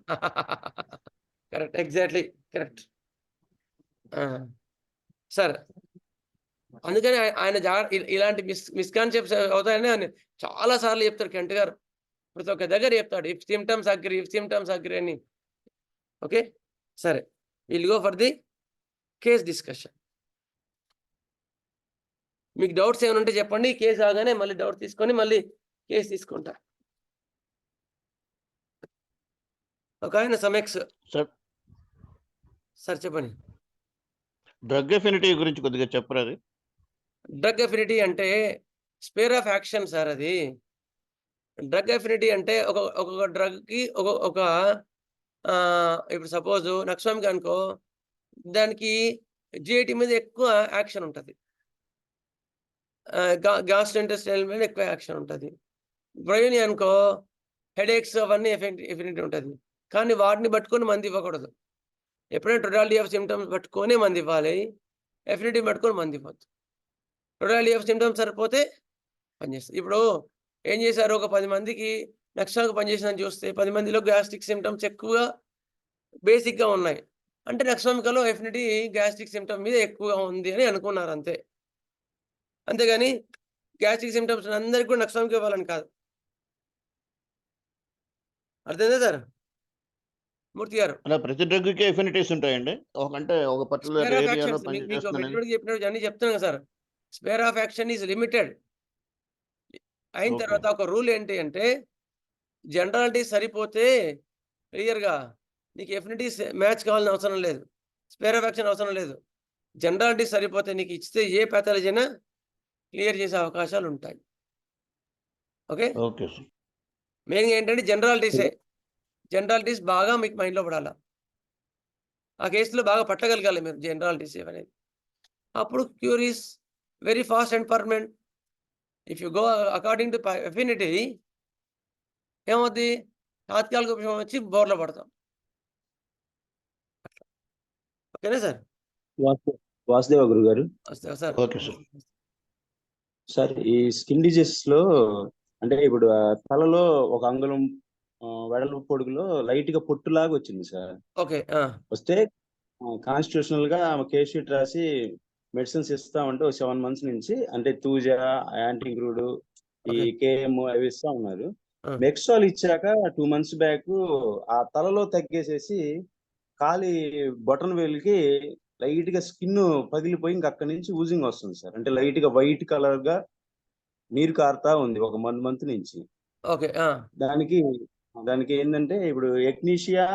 కరెక్ట్. Exactly correct. ఆ! సార్ అందుకని ఆయన ఇలాంటి మిస్‌కాన్సెప్ట్స్ అవుతాయని ఆయన చాలా సార్లు చెప్తారు కెంట్ గారు. ప్రతి ఒక్క దగ్గర చెప్తాడు. ఇఫ్ సిమ్టమ్స్ అగ్రీ అని. ఓకే. సరే. Will go for the case discussion. మీకు డౌట్స్ ఏమైనా ఉంటే చెప్పండి. కేస్ ఆగానే మళ్ళీ డౌట్ తీసుకొని మళ్ళీ కేస్ తీసుకుంటా. ఒకాయన సమెక్స్ సార్ సార్ చెప్పండి. డ్రగ్ ఎఫినిటీ గురించి కొద్దిగా చెప్పరా అది? డ్రగ్ అఫినిటీ అంటే స్పేర్ ఆఫ్ యాక్షన్ సార్ అది. డ్రగ్ అఫినిటీ అంటే ఒక్కొక్క డ్రగ్‌కి ఒక ఇప్పుడు సపోజ్ నక్సమిక్ అనుకో దానికి జీఐటీ మీద ఎక్కువ యాక్షన్ ఉంటది. గ్యాస్ట్రోఇంటెస్టైనల్ మీద ఎక్కువ యాక్షన్ ఉంటది. బ్రెయిన్ అనుకో హెడేక్స్ అవన్నీ ఎఫినిటీ ఉంటది. కానీ వాటిని పట్టుకొని మందు ఇవ్వకూడదు. ఎప్పుడైనా టోటాలిటీ ఆఫ్ సింప్టమ్స్ పట్టుకొనే మందు ఇవ్వాలి. ఎఫినిటీ పట్టుకొని మందు ఇవ్వద్దు. టోటాలిటీ ఆఫ్ సింప్టమ్స్ సరిపోతే పనిచేస్తది. ఇప్పుడు ఏం చేశారు ఒక 10 మందికి నక్సల్‌కి పనిచేసిందని చూస్తే 10 మందిలో గ్యాస్ట్రిక్ సింప్టమ్స్ ఎక్కువగా బేసిక్‌గా ఉన్నాయి. అంటే నక్సమికలో ఎఫినిటీ గ్యాస్ట్రిక్ సింప్టమ్ మీద ఎక్కువగా ఉంది అని అనుకున్నారు అంతే. అంతేగాని గ్యాస్ట్రిక్ సింప్టమ్స్ అందరికి కూడా నక్సమిక్ ఇవ్వాలని కాదు. అర్థమైందా సార్? మూర్తి గారు. అలా ప్రతి డ్రగ్‌కి ఎఫినిటీస్ ఉంటాయండి? అంటే ఒక పర్టిక్యులర్ స్పేర్ ఆఫ్ ఏరియాలో యాక్షన్స్ మీకు పనిచేస్తుందని. మెటీరియల్ చెప్పినట్టు అన్నీ చెప్తున్నాను కదా sir. Spare of action is limited. అయిన ఓకే. తర్వాత ఒక రూల్ ఏంటి అంటే జనరాలిటీ సరిపోతే క్లియర్‌గా నీకు ఎఫినిటీస్ మ్యాచ్ కావాల్సిన అవసరం లేదు. స్పేర్ ఆఫ్ యాక్షన్ అవసరం లేదు. జనరాలిటీ సరిపోతే నీకు ఇస్తే ఏ పాథాలజీ అయినా క్లియర్ చేసే అవకాశాలు ఉంటాయి. ఓకే. Okay sir. మెయిన్‌గా ఏంటంటే జనరాలిటీసే. జనరాలిటీస్ బాగా మీకు మైండ్‌లో పడాలా. ఆ కేసులో బాగా పట్టగలగాలి మీరు జనరాలిటీస్ ఇవనేది. అప్పుడు cure is very fast and permanent. If you go according to affinity ఏమవుద్ది? తాత్కాలిక ఉపశమనం వచ్చి బోర్ల పడతాం. ఓకేనా సార్? వాసుదేవ గురు గారు వస్తా సార్. Okay sir. సార్ ఈ స్కిన్ డిజీజెస్ లో అంటే ఇప్పుడు తలలో ఒక అంగుళం వెడల్పు పొడుగులో లైట్ గా పొట్టులాగా వచ్చింది సార్. ఓకే. వస్తే కాన్స్టిట్యూషనల్ గా కేస్ షీట్ రాసి మెడిసిన్స్ ఇస్తామంటే 7 months నుంచి అంటే తూజా, యాంటీగ్రూడ్, ఈ ఓకే. కేఎం అవి ఇస్తా ఉన్నారు. ఆ! మెక్సాల్ ఇచ్చాక 2 months బ్యాక్ ఆ తలలో తగ్గేసేసి కాలి బొటన్ వేలుకి లైట్ గా స్కిన్ పగిలిపోయి ఇంక అక్కడి నుంచి ఊజింగ్ వస్తుంది సార్. అంటే లైట్ గా వైట్ కలర్ గా నీరు కారుతా ఉంది ఒక 1 month నుంచి. ఓకే. దానికి దానికి ఏంటంటే ఇప్పుడు ఎక్నీషియా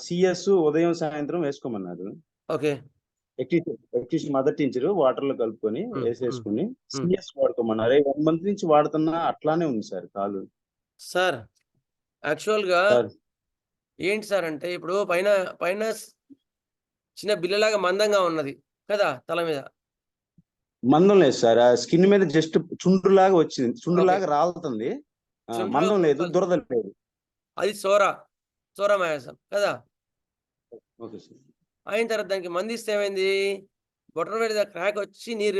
సిఎస్ ఉదయం సాయంత్రం వేసుకోమన్నారు. ఓకే. ఎక్నీషియా మదర్ టించర్ వాటర్ లో కలుపుకొని వేసేసుకుని ఉమ్. సిఎస్ వాడుకోమన్నారు. 1 month నుంచి వాడుతున్నా అట్లానే ఉంది సార్ కాలు. సార్ యాక్చువల్గా సార్ ఏంటి సార్ అంటే ఇప్పుడు పైన పైన చిన్న బిల్లలాగా మందంగా ఉన్నది కదా తల మీద. మందం లేదు సార్, ఆ స్కిన్ మీద జస్ట్ చుండ్రులాగా వచ్చింది, ఓకే. చుండ్రులాగా రాలుతుంది. చుండ్రులాగా మందం లేదు, రాలుతుంది. దురద లేదు. అది సోరా మయాసం కదా. Okay sir. అయిన తర్వాత దానికి మందిస్తే ఏమైంది, బొటన వేలు క్రాక్ వచ్చి నీరు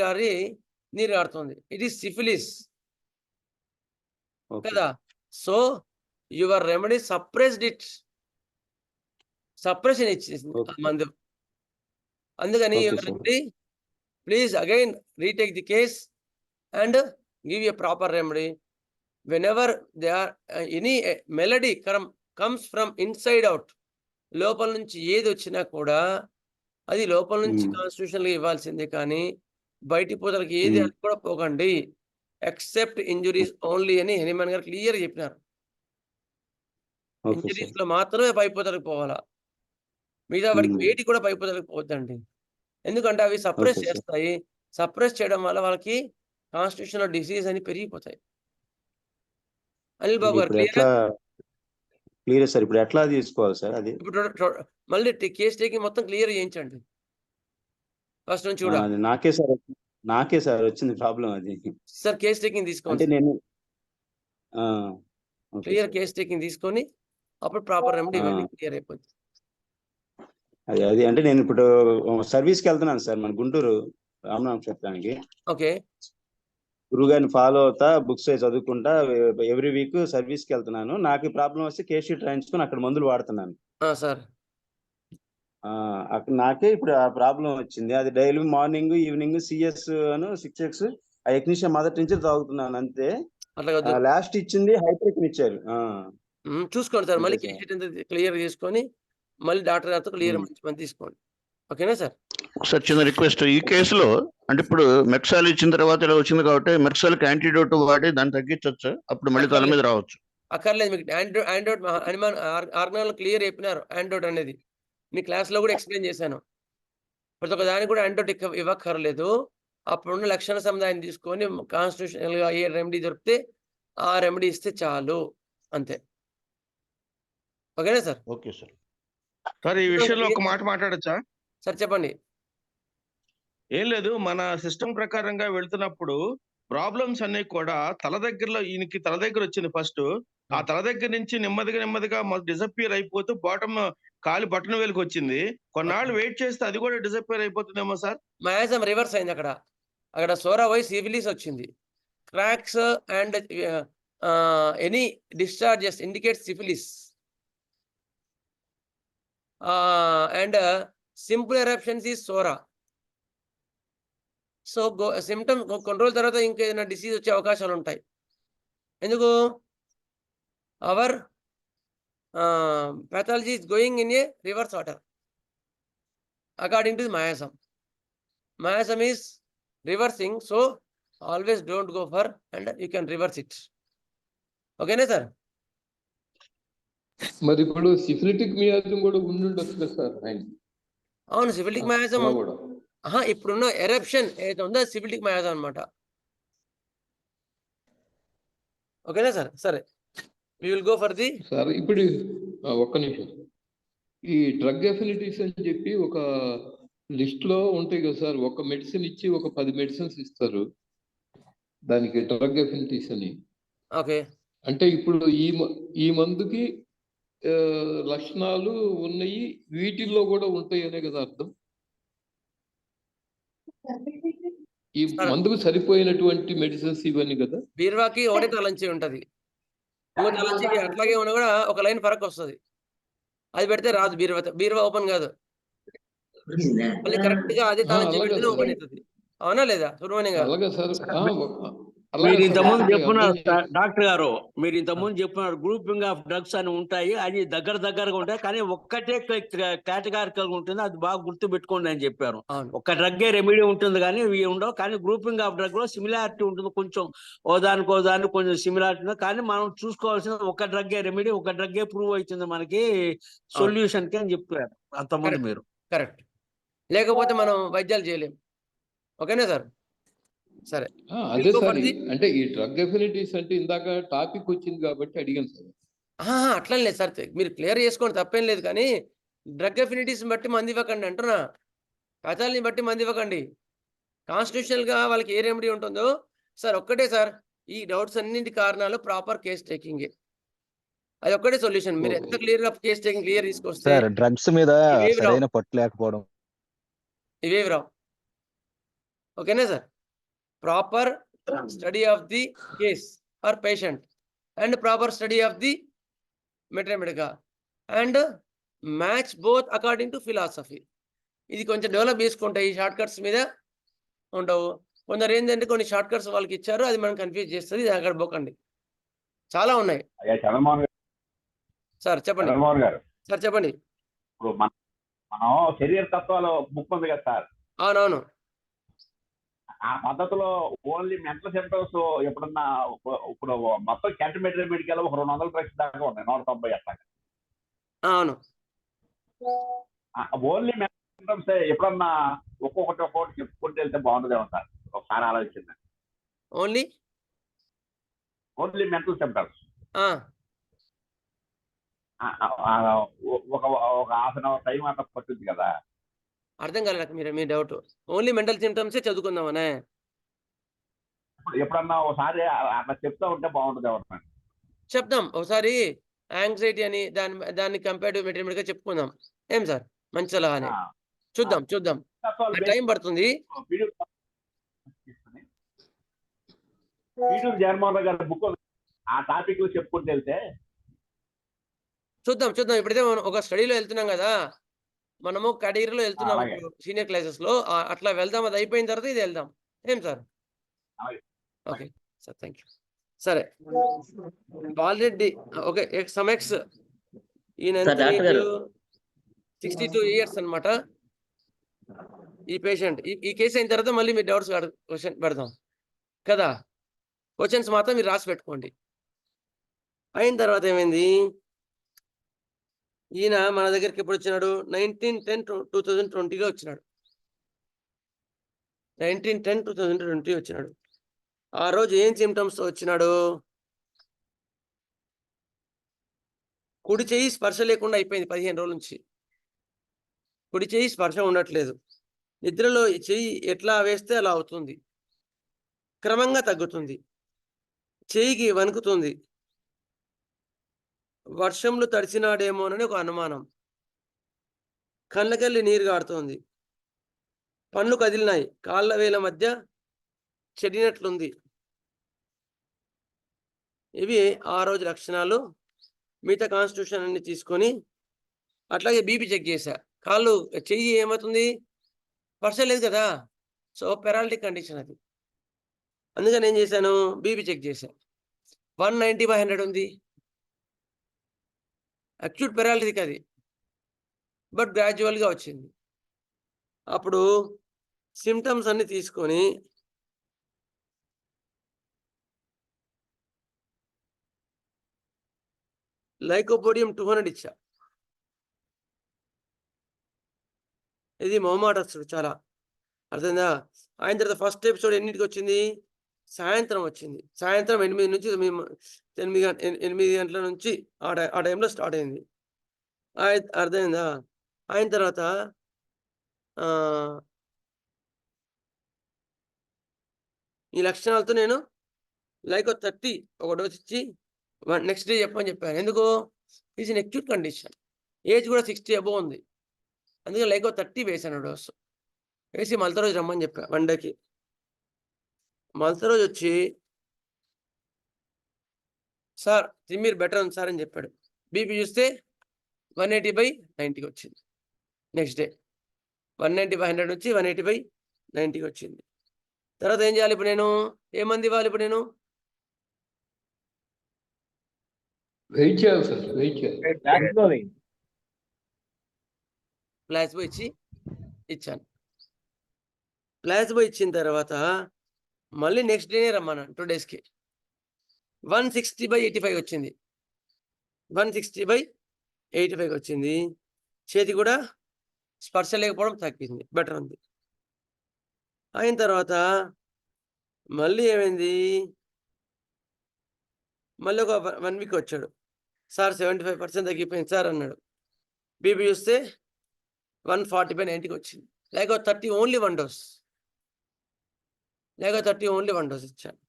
కారుతుంది. ఇట్ ఈస్ సిఫిలిస్ ఓకే కదా. సో యువర్ రెమెడీ సప్రెషన్ ఇచ్చేసింది ఆ ఓకే మందు. అందుకని okay your sir. Remedy please again retake the case and give a proper remedy. whenever there are any melody comes from inside out, లోపల నుంచి ఏది వచ్చినా కూడా అది లోపల నుంచి కాన్స్టిట్యూషన్గా ఇవ్వాల్సిందే, కానీ బయటి పూతలకి ఏది అది కూడా పోకండి. ఎక్సెప్ట్ ఇంజురీస్ ఓన్లీ అని హనుమాన్ గారు క్లియర్ చెప్పినారు. Okay injuries sir. లో మాత్రమే పైపోతలకు పోవాలా, మిగతా వాడికి వేటి కూడా పైపోతలకు పోవద్దండి. ఎందుకంటే అవి సప్రెస్ ఓకే సార్. చేస్తాయి. సప్రెస్ చేయడం వల్ల వాళ్ళకి కాన్స్టిట్యూషనల్ డిసీజ్ అని పెరిగిపోతాయి. అనిల్ బాబు గారు ఇప్పుడు క్లియర్. ఎట్లా క్లియర్ సార్, ఇప్పుడు ఎట్లా తీసుకోవాలి సార్ అది? ఇప్పుడు మళ్ళీ కేస్ టేకింగ్ మొత్తం క్లియర్ చేయించండి ఫస్ట్ నుంచి కూడా. అది నాకే సార్ వచ్చింది ప్రాబ్లం అది. సార్ కేస్ టేకింగ్ అంటే తీసుకోండి. నేను okay clear sir. Case taking తీసుకొని అప్పుడు ప్రాపర్ రెమెడీ ఇవ్వండి, క్లియర్ అయిపోతుంది. అది అంటే నేను ఇప్పుడు సర్వీస్కి వెళ్తున్నాను సార్, మన గుంటూరు రామనామ క్షేత్రానికి. ఓకే. గురుగారిని ఫాలో అవుతా, బుక్స్ చదువుకుంటా ఎవ్రీ వీక్ సర్వీస్కి వెళ్తున్నాను. నాకు ప్రాబ్లం వస్తే కేస్ షీట్ రాయించుకొని అక్కడ మందులు వాడుతున్నాను. సార్ అక్కడ నాకే ఇప్పుడు ఆ ప్రాబ్లం వచ్చింది. అది daily morning evening CS 6X ఆ ఎక్నీషియా మదర్ నుంచి తాగుతున్నాను అంతే. అట్లా లాస్ట్ ఇచ్చింది హైప్రిక్ ఇచ్చారు. చూసుకోండి సార్, మళ్ళీ అంతే కేస్ సార్. షీట్ అంతా క్లియర్ చేసుకొని మళ్ళీ డాక్టర్ గారితో క్లియర్ మంచి తీసుకోండి. ఓకేనా సార్? సార్ చిన్న రిక్వెస్ట్, ఈ కేసులో అంటే ఇప్పుడు మెక్సాల్ ఇచ్చిన తర్వాత ఇలా వచ్చింది కాబట్టి మెక్సాల్కి యాంటీడోట్ వాడి దాన్ని తగ్గించవచ్చు, అప్పుడు మళ్ళీ తల మీద రావచ్చు. అక్కర్లేదు, మీకు యాండోట్ హనుమాన్ ఆర్గనల్ క్లియర్ చెప్పినారు. యాండోట్ అనేది మీ క్లాస్లో కూడా ఎక్స్ప్లెయిన్ చేశాను. ప్రతి ఒక్క దానికి కూడా యాండోట్ ఇవ్వక్కర్లేదు. అప్పుడున్న లక్షణ సముదాయం తీసుకొని కాన్స్టిట్యూషనల్గా ఏ రెమెడీ దొరికితే ఆ రెమెడీ ఇస్తే చాలు, అంతే. ఓకేనా సార్? Okay sir. సార్ ఈ విషయంలో ఒక మాట మాట్లాడచ్చా? సార్ చెప్పండి. ఏం లేదు, మన సిస్టమ్ ప్రకారంగా వెళ్తున్నప్పుడు ప్రాబ్లమ్స్ అన్ని కూడా ఈయనకి తల దగ్గర వచ్చింది ఫస్ట్. ఆ తల దగ్గర నుంచి నెమ్మదిగా డిసప్పియర్ అయిపోతూ కాలి బటన్ వేలుకి వచ్చింది. కొన్నాళ్ళు వెయిట్ చేస్తే అది కూడా డిసప్పియర్ అయిపోతుందేమో సార్. మయాజం రివర్స్ అయింది. అక్కడ సోరా పోయి సిఫిలిస్ వచ్చింది. Cracks and any discharges indicate syphilis and simple eruptions is psora. So symptom కొన్ని రోజుల తర్వాత ఇంకేదైనా డిసీజ్ వచ్చే అవకాశాలు ఉంటాయి. ఎందుకు? Our pathology is going in a reverse order according to the miasm. Miasm is reversing, so always don't go for and you can reverse it. Okay na sir? మరి ఇప్పుడు సిఫిలిటిక్ మియాజం కూడా ఉండుండొచ్చు కదా sir ఆయన? అవును, syphilitic miasm కూడా ఇప్పుడున్న eruption ఏదైతే ఉందో సిఫిలిటిక్ మయాజం అనమాట. ఓకేనా సార్? సరే, we will go for the sir. ఇప్పుడు ఒక్క నిమిషం, ఈ డ్రగ్ అఫినిటీస్ అని చెప్పి ఒక లిస్ట్ లో ఉంటాయి కదా సార్. ఒక మెడిసిన్ ఇచ్చి ఒక 10 మెడిసిన్స్ ఇస్తారు, దానికి డ్రగ్ అఫినిటీస్ అని. ఓకే. అంటే ఇప్పుడు ఈ మందుకి లక్షణాలు ఉన్నాయి, వీటిల్లో కూడా ఉంటాయి అనే కదా అర్థం. ఈ మందుకు సరిపోయినటువంటి మెడిసిన్స్ ఇవన్నీ కదా. బీర్వాకి ఒకటే తలంచి ఉంటది, ఇంకో తలంచికి అట్లాగే ఉన్నా కూడా ఒక లైన్ ఫరక్ వస్తుంది. అది పెడితే రాదు, బీర్వా ఓపెన్ కాదు. మళ్ళీ కరెక్ట్ గా అదే తలంచి పెడితే ఓపెన్ అవుతుంది. అవునా లేదా సుబ్రహ్మణ్యం గారు? అలాగే సార్. మీరు ఇంతకుముందు అంటే చెప్పున్నారు అర్థం డాక్టర్ గారు, మీరు ఇంతకుముందు చెప్పున్నారు గ్రూపింగ్ ఆఫ్ డ్రగ్స్ అని ఉంటాయి, అది దగ్గరగా ఉంటాయి, కానీ ఒక్కటే కేటగారికల్ ఉంటుంది, అది బాగా గుర్తు పెట్టుకోండి అని చెప్పారు. అవును ఒక్క డ్రగ్గే రెమెడీ ఉంటుంది కానీ ఇవి ఉండవు, కానీ గ్రూపింగ్ ఆఫ్ డ్రగ్ లో సిమిలారిటీ ఉంటుంది, కొంచెం ఓదానికి కొంచెం సిమిలారిటీ ఉంటుంది, కానీ మనం చూసుకోవాల్సిన ఒక డ్రగ్గే రెమెడీ, ఒక డ్రగ్గే ప్రూవ్ అవుతుంది మనకి సొల్యూషన్ కి అని చెప్పారు అంతకుముందు కరెక్ట్ మీరు. కరెక్ట్, లేకపోతే మనం వైద్యాలు చేయలేం. ఓకేనా సార్? సరే, అదే సార్ ఇంకొకటి అంటే ఈ డ్రగ్ ఎఫినిటీస్ అంటే ఇందాక టాపిక్ వచ్చింది కాబట్టి అడిగాను సార్. అట్లా లేదు సార్, మీరు క్లియర్ చేసుకోండి, తప్పేం లేదు, కానీ డ్రగ్ ఎఫినిటీస్ బట్టి మంది ఇవ్వకండి అంటున్నా, కథల్ని బట్టి మంది ఇవ్వకండి. కాన్స్టిట్యూషనల్ గా వాళ్ళకి ఏ రెమెడీ ఉంటుందో సార్ ఒక్కటే సార్, ఈ డౌట్స్ అన్నింటి కారణాలు ప్రాపర్ కేస్ టేకింగ్, అది ఒక్కటే సొల్యూషన్. మీరు ఎంత క్లియర్ గా కేస్ టేకింగ్ క్లియర్ తీసుకొస్తే సార్ డ్రగ్స్ మీద ఇవేవి రావు, సరైన పట్టు లేకపోవడం. ఇవేవి రావు. ఓకేనా sir? Proper study of the case or patient and proper study of the materia medica and match both according to philosophy. ఇది కొంచెం డెవలప్ చేసుకుంటే ఈ షార్ట్ కట్స్ మీద ఉండవు. కొందరు ఏంటంటే కొన్ని షార్ట్ కట్స్ వాళ్ళకి ఇచ్చారు, అది మనం కన్ఫ్యూజ్ చేస్తుంది, అక్కడ పోకండి, చాలా ఉన్నాయి. అయ్యా చంద్రమోహన్ గారు, సార్ చెప్పండి. చంద్రమోహన్ గారు, సార్ చెప్పండి. ఇప్పుడు మనం శరీర తత్వాలు బుక్ ఉంది కదా సార్, అవునవును. ఆ పద్ధతిలో ఓన్లీ మెంటల్ సిమ్టమ్స్ ఎప్పుడన్నా ఇప్పుడు మొత్తం క్యాంటిమేటరీ మెడికల్ ఒక 200 డ్రగ్స్ దాకా ఉన్నాయి, 190 అట్లా. అవును, ఓన్లీ మెంటల్ సిమ్టమ్స్ ఎప్పుడన్నా ఒక్కొక్కటి చెప్పుకుంటూ వెళ్తే బాగుంటుందేమో సార్, ఒకసారి ఆలోచించింది. ఓన్లీ మెంటల్ సిమ్టమ్స్ ఒక హాఫ్ అన్ అవర్ టైం అట్లా పట్టుద్ది కదా. అర్థం కాలేదు మీ డౌట్. ఓన్లీ మెంటల్ సిమ్టమ్సే చదువుకుందామనే. ఎప్పుడన్నా ఒకసారి అట్లా చెప్తా ఉంటే బాగుంటుంది ఎవరు చెప్దాం ఒకసారి. యాంగ్జైటీ అని దాన్ని కంపేరిటివ్ మెటీరియల్ గా చెప్పుకుందాం. ఏం సార్, మంచి సలహానే. చూద్దాం, టైం పడుతుంది. జగన్మోహన్ గారి బుక్ ఆ టాపిక్ లో చెప్పుకుంటూ వెళ్తే చూద్దాం. ఇప్పుడైతే మనం ఒక స్టడీలో వెళ్తున్నాం కదా, మనము కేటగిరీలో వెళ్తున్నాం సీనియర్ క్లాసెస్ లో, అట్లా వెళ్దాం. అది అయిపోయిన తర్వాత ఇది వెళ్దాం. ఏం sir? Okay sir, thank you. సరే, ఆల్రెడీ ఓకే. సమ్ ఎక్స్ ఈయన 62 ఇయర్స్ అనమాట ఈ పేషెంట్. ఈ కేసు అయిన తర్వాత మళ్ళీ మీరు డౌట్స్ క్వశ్చన్ పెడదాం కదా. క్వశ్చన్స్ మాత్రం మీరు రాసి పెట్టుకోండి. అయిన తర్వాత ఏమైంది, ఈయన మన దగ్గరికి ఎప్పుడు వచ్చినాడు? 19/10/2020 వచ్చినాడు. 19/10/2020 వచ్చినాడు. ఆ రోజు ఏం సిమ్టమ్స్ వచ్చినాడు? కుడి చేయి స్పర్శ లేకుండా అయిపోయింది 15 రోజుల నుంచి. కుడి చేయి స్పర్శ ఉండట్లేదు. నిద్రలో చెయ్యి ఎట్లా వేస్తే అలా అవుతుంది, క్రమంగా తగ్గుతుంది, చేయికి వణుకుతుంది, వర్షంలో తడిసినాడేమోనని ఒక అనుమానం, కళ్ళకెళ్ళి నీరు గారుతోంది, పళ్ళు కదిలినాయి, కాళ్ళ వేల మధ్య చెడినట్లుంది. ఇవి ఆ రోజు లక్షణాలు. మిగతా కాన్స్టిట్యూషన్ అన్ని తీసుకొని అట్లాగే బీపీ చెక్ చేశా. కాళ్ళు చెయ్యి ఏమవుతుంది, స్పర్శ లేదు కదా, సో పెరాలిటిక్ కండిషన్ అది. అందుకని ఏం చేశాను, బీపీ చెక్ చేశా. 190/100 ఉంది. అక్యూట్ పెరాలిటిక్ అది, బట్ గ్రాడ్యువల్గా వచ్చింది. అప్పుడు సిమ్టమ్స్ అన్ని తీసుకొని లైకోపోడియం 200 ఇచ్చా. ఇది మొహమాటస్తుడు చాలా, అర్థమైందా? ఆయన తర్వాత ఫస్ట్ ఎపిసోడ్ ఎన్నింటికి వచ్చింది? సాయంత్రం వచ్చింది. సాయంత్రం 8 నుంచి 8 గంటల నుంచి ఆ టైంలో స్టార్ట్ అయింది. అర్థమైందా? అయిన తర్వాత ఈ లక్షణాలతో నేను లైకో 30 ఒక డోస్ ఇచ్చి నెక్స్ట్ డే చెప్పని చెప్పాను. ఎందుకు? Is in acute condition, age కూడా 60 అబోవ్ ఉంది. అందుకే లైకో 30 వేసాను డోసు. వేసి మళ్ళీ రోజు రమ్మని చెప్పా 1 డేకి. మళ్ళీ రోజు వచ్చి సార్ తిమ్మిర్ బెటర్ ఉంది సార్ అని చెప్పాడు. బీపీ చూస్తే 180/90 వచ్చింది. నెక్స్ట్ డే 190/100 నుంచి 180/90 వచ్చింది. తర్వాత ఏం చేయాలి ఇప్పుడు నేను? ఏ మందు ఇవ్వాలి ఇప్పుడు నేను? వెయిట్ చేయాలి సార్, వెయిట్ చేయాలి. ప్లాస్బో ఇచ్చాను. ప్లాస్బో ఇచ్చిన తర్వాత మళ్ళీ నెక్స్ట్ డేనే రమ్మన్నాను 2 డేస్కి. 160/85 వచ్చింది. 160/85 వచ్చింది. చేతి కూడా స్పర్శ లేకపోవడం తగ్గింది, బెటర్ ఉంది. అయిన తర్వాత మళ్ళీ ఏమైంది? మళ్ళీ ఒక 1 వీక్ వచ్చాడు. సార్ 75% తగ్గిపోయింది సార్ అన్నాడు. బీపీ చూస్తే 140/90కి వచ్చింది. లేక 30 ఓన్లీ 1 డోస్. లేక 30 ఓన్లీ 1 డోస్ ఇచ్చాను.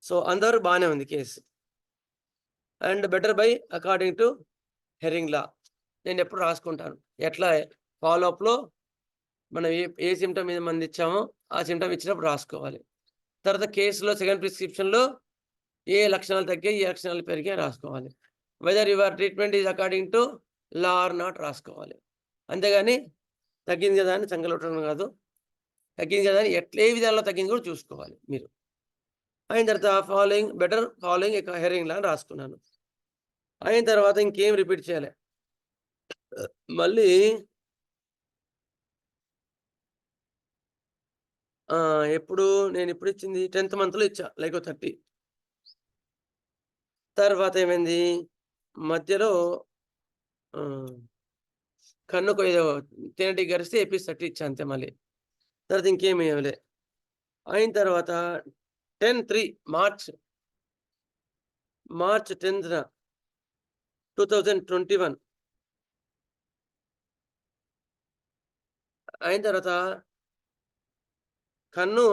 సో అందరూ బాగానే ఉంది case. And better by according to Hering law. నేను ఎప్పుడు రాసుకుంటాను ఎట్లా ఫాలోఅప్లో మనం ఏ సిమ్టమ్ మీద మంది ఇచ్చామో ఆ సిమ్టమ్ ఇచ్చినప్పుడు రాసుకోవాలి. తర్వాత కేసులో సెకండ్ ప్రిస్క్రిప్షన్లో ఏ లక్షణాలు తగ్గాయి, ఏ లక్షణాలు పెరిగాయి రాసుకోవాలి. Whether your treatment is according to law or not రాసుకోవాలి. అంతేగాని తగ్గింది కదా అని సంకలవటం కాదు. తగ్గింది కదా అని ఏ విధాల్లో తగ్గింది కూడా చూసుకోవాలి మీరు. అయిన తర్వాత ఫాలోయింగ్ హెరింగ్ లా రాసుకున్నాను. అయిన తర్వాత ఇంకేం రిపీట్ చేయాలి. మళ్ళీ నేను ఇప్పుడు ఇచ్చింది 10th మంత్లో ఇచ్చా లైక్ 30. తర్వాత ఏమైంది? మధ్యలో కన్నుకు ఏదో తేనెటీగ గరిస్తే ఏపీస్ 30 ఇచ్చా అంతే. మళ్ళీ తర్వాత ఇంకేమి ఇవ్వలే. అయిన తర్వాత 10/3 మార్చ్ 10th 2021 అయిన తర్వాత కన్ను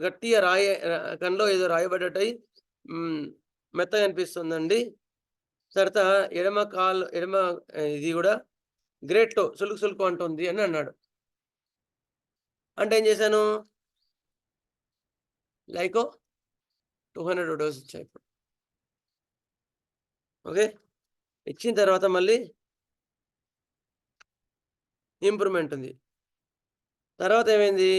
గట్టిగా కన్నులో ఏదో రాయబడ్డట్టయి మెత్తగా అనిపిస్తుందండి. తర్వాత ఎడమ ఇది కూడా గ్రేట్లో సులుకు అంటుంది అని అన్నాడు. అంటే ఏం చేశాను? లైకో 200 డోస్ ఇచ్చా ఇప్పుడు. ఓకే, ఇచ్చిన తర్వాత మళ్ళీ ఇంప్రూవ్మెంట్ ఉంది. తర్వాత ఏమైంది?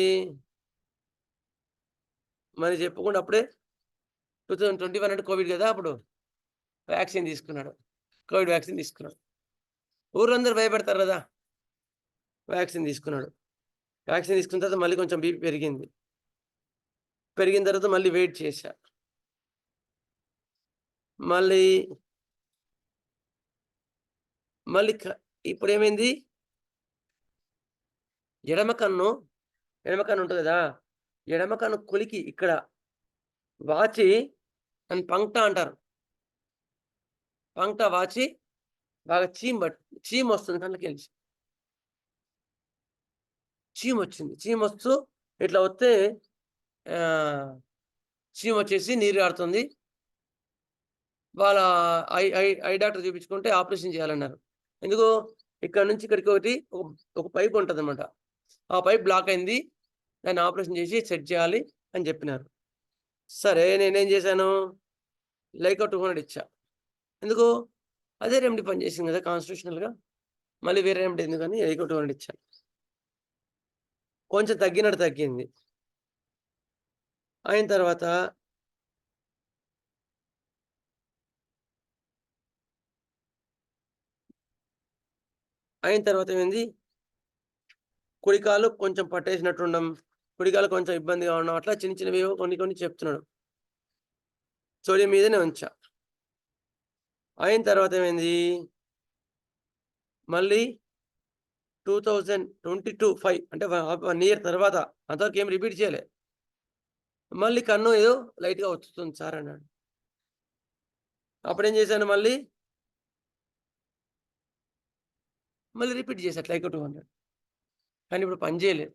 మరి చెప్పుకుంటే అప్పుడే 2021 అంటే కోవిడ్ కదా, అప్పుడు వ్యాక్సిన్ తీసుకున్నాడు. కోవిడ్ వ్యాక్సిన్ తీసుకున్నాడు. ఊరందరూ భయపడతారు కదా. వ్యాక్సిన్ తీసుకున్నాడు. వ్యాక్సిన్ తీసుకున్న తర్వాత మళ్ళీ కొంచెం బీపీ పెరిగింది. పెరిగిన తర్వాత మళ్ళీ వెయిట్ చేశా. మళ్ళీ ఇప్పుడు ఏమైంది? ఎడమ కన్ను ఉంటుంది కదా, ఎడమ కన్ను కొలికి ఇక్కడ వాచి అని పంక్ట అంటారు. పంక్ట వాచి బాగా చీమ వస్తుంది కళ్ళకి వెళ్ళి. చీమ వచ్చింది. చీమ వస్తూ ఇట్లా వస్తే చీమ వచ్చేసి నీరు కారుతుంది. వాళ్ళ ఐ డాక్టర్ చూపించుకుంటే ఆపరేషన్ చేయాలన్నారు. ఎందుకు? ఇక్కడ నుంచి ఇక్కడికి ఒక పైప్ ఉంటుంది అనమాట. ఆ పైప్ బ్లాక్ అయింది, దాన్ని ఆపరేషన్ చేసి సెట్ చేయాలి అని చెప్పినారు. సరే, నేనేం చేశాను? లైకో 200 ఇచ్చా. ఎందుకు? అదే రెమెడీ పనిచేసింది కదా కాన్స్టిట్యూషనల్గా. మళ్ళీ వేరే రెమెడీ ఎందుకని లైకో 200 ఇచ్చా. కొంచెం తగ్గింది. అయిన తర్వాత ఏమైంది? కుడికాలు కొంచెం పట్టేసినట్టు ఉండడం, కుడికాలు కొంచెం ఇబ్బందిగా ఉండడం, అట్లా చిన్నవి కొన్ని చెప్తున్నాడు. సోడియం మీదనే ఉంచా. అయిన తర్వాత ఏమైంది? మళ్ళీ 2022 అంటే 1 year తర్వాత, అంతవరకు ఏం రిపీట్ చేయలే. మళ్ళీ కన్ను ఏదో లైట్గా వస్తుంది సార్ అన్నాడు. అప్పుడేం చేశాను? మళ్ళీ రిపీట్ చేశాను లైకో 200. కానీ ఇప్పుడు పని చేయలేదు.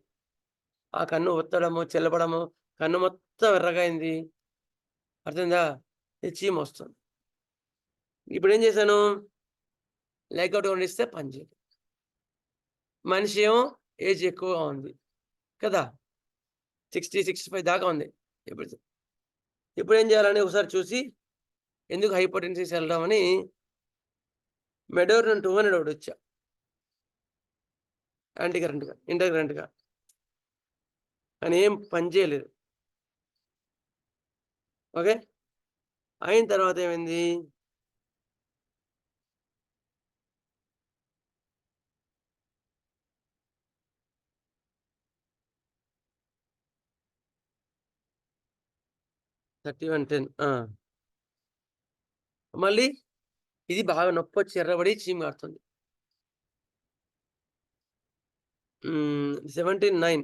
ఆ కన్ను ఒత్తడము, చెల్లపడము, కన్ను మొత్తం ఎర్రగా అయింది. అర్థమైందా? ఇది చీమ వస్తుంది. ఇప్పుడు ఏం చేశాను? లైకో 200 ఇస్తే పని చేయలేదు. మనిషి ఏమో ఏజ్ ఎక్కువగా ఉంది కదా, 60-65 దాకా ఉంది. ఇప్పుడు ఏం చేయాలని ఒకసారి చూసి ఎందుకు హైపోటెన్సిస్ వెళ్దామని మెడోర్న్ 200 ఒకటి వచ్చా, యాంటీ కరెంట్గా, ఇంటర్ కరెంట్గా. కానీ ఏం పని చేయలేదు. ఓకే. అయిన తర్వాత ఏమైంది, $3110 మళ్ళీ ఇది బాగా నొప్పి వచ్చి ఎర్రబడి చీము కారుతుంది. 17.9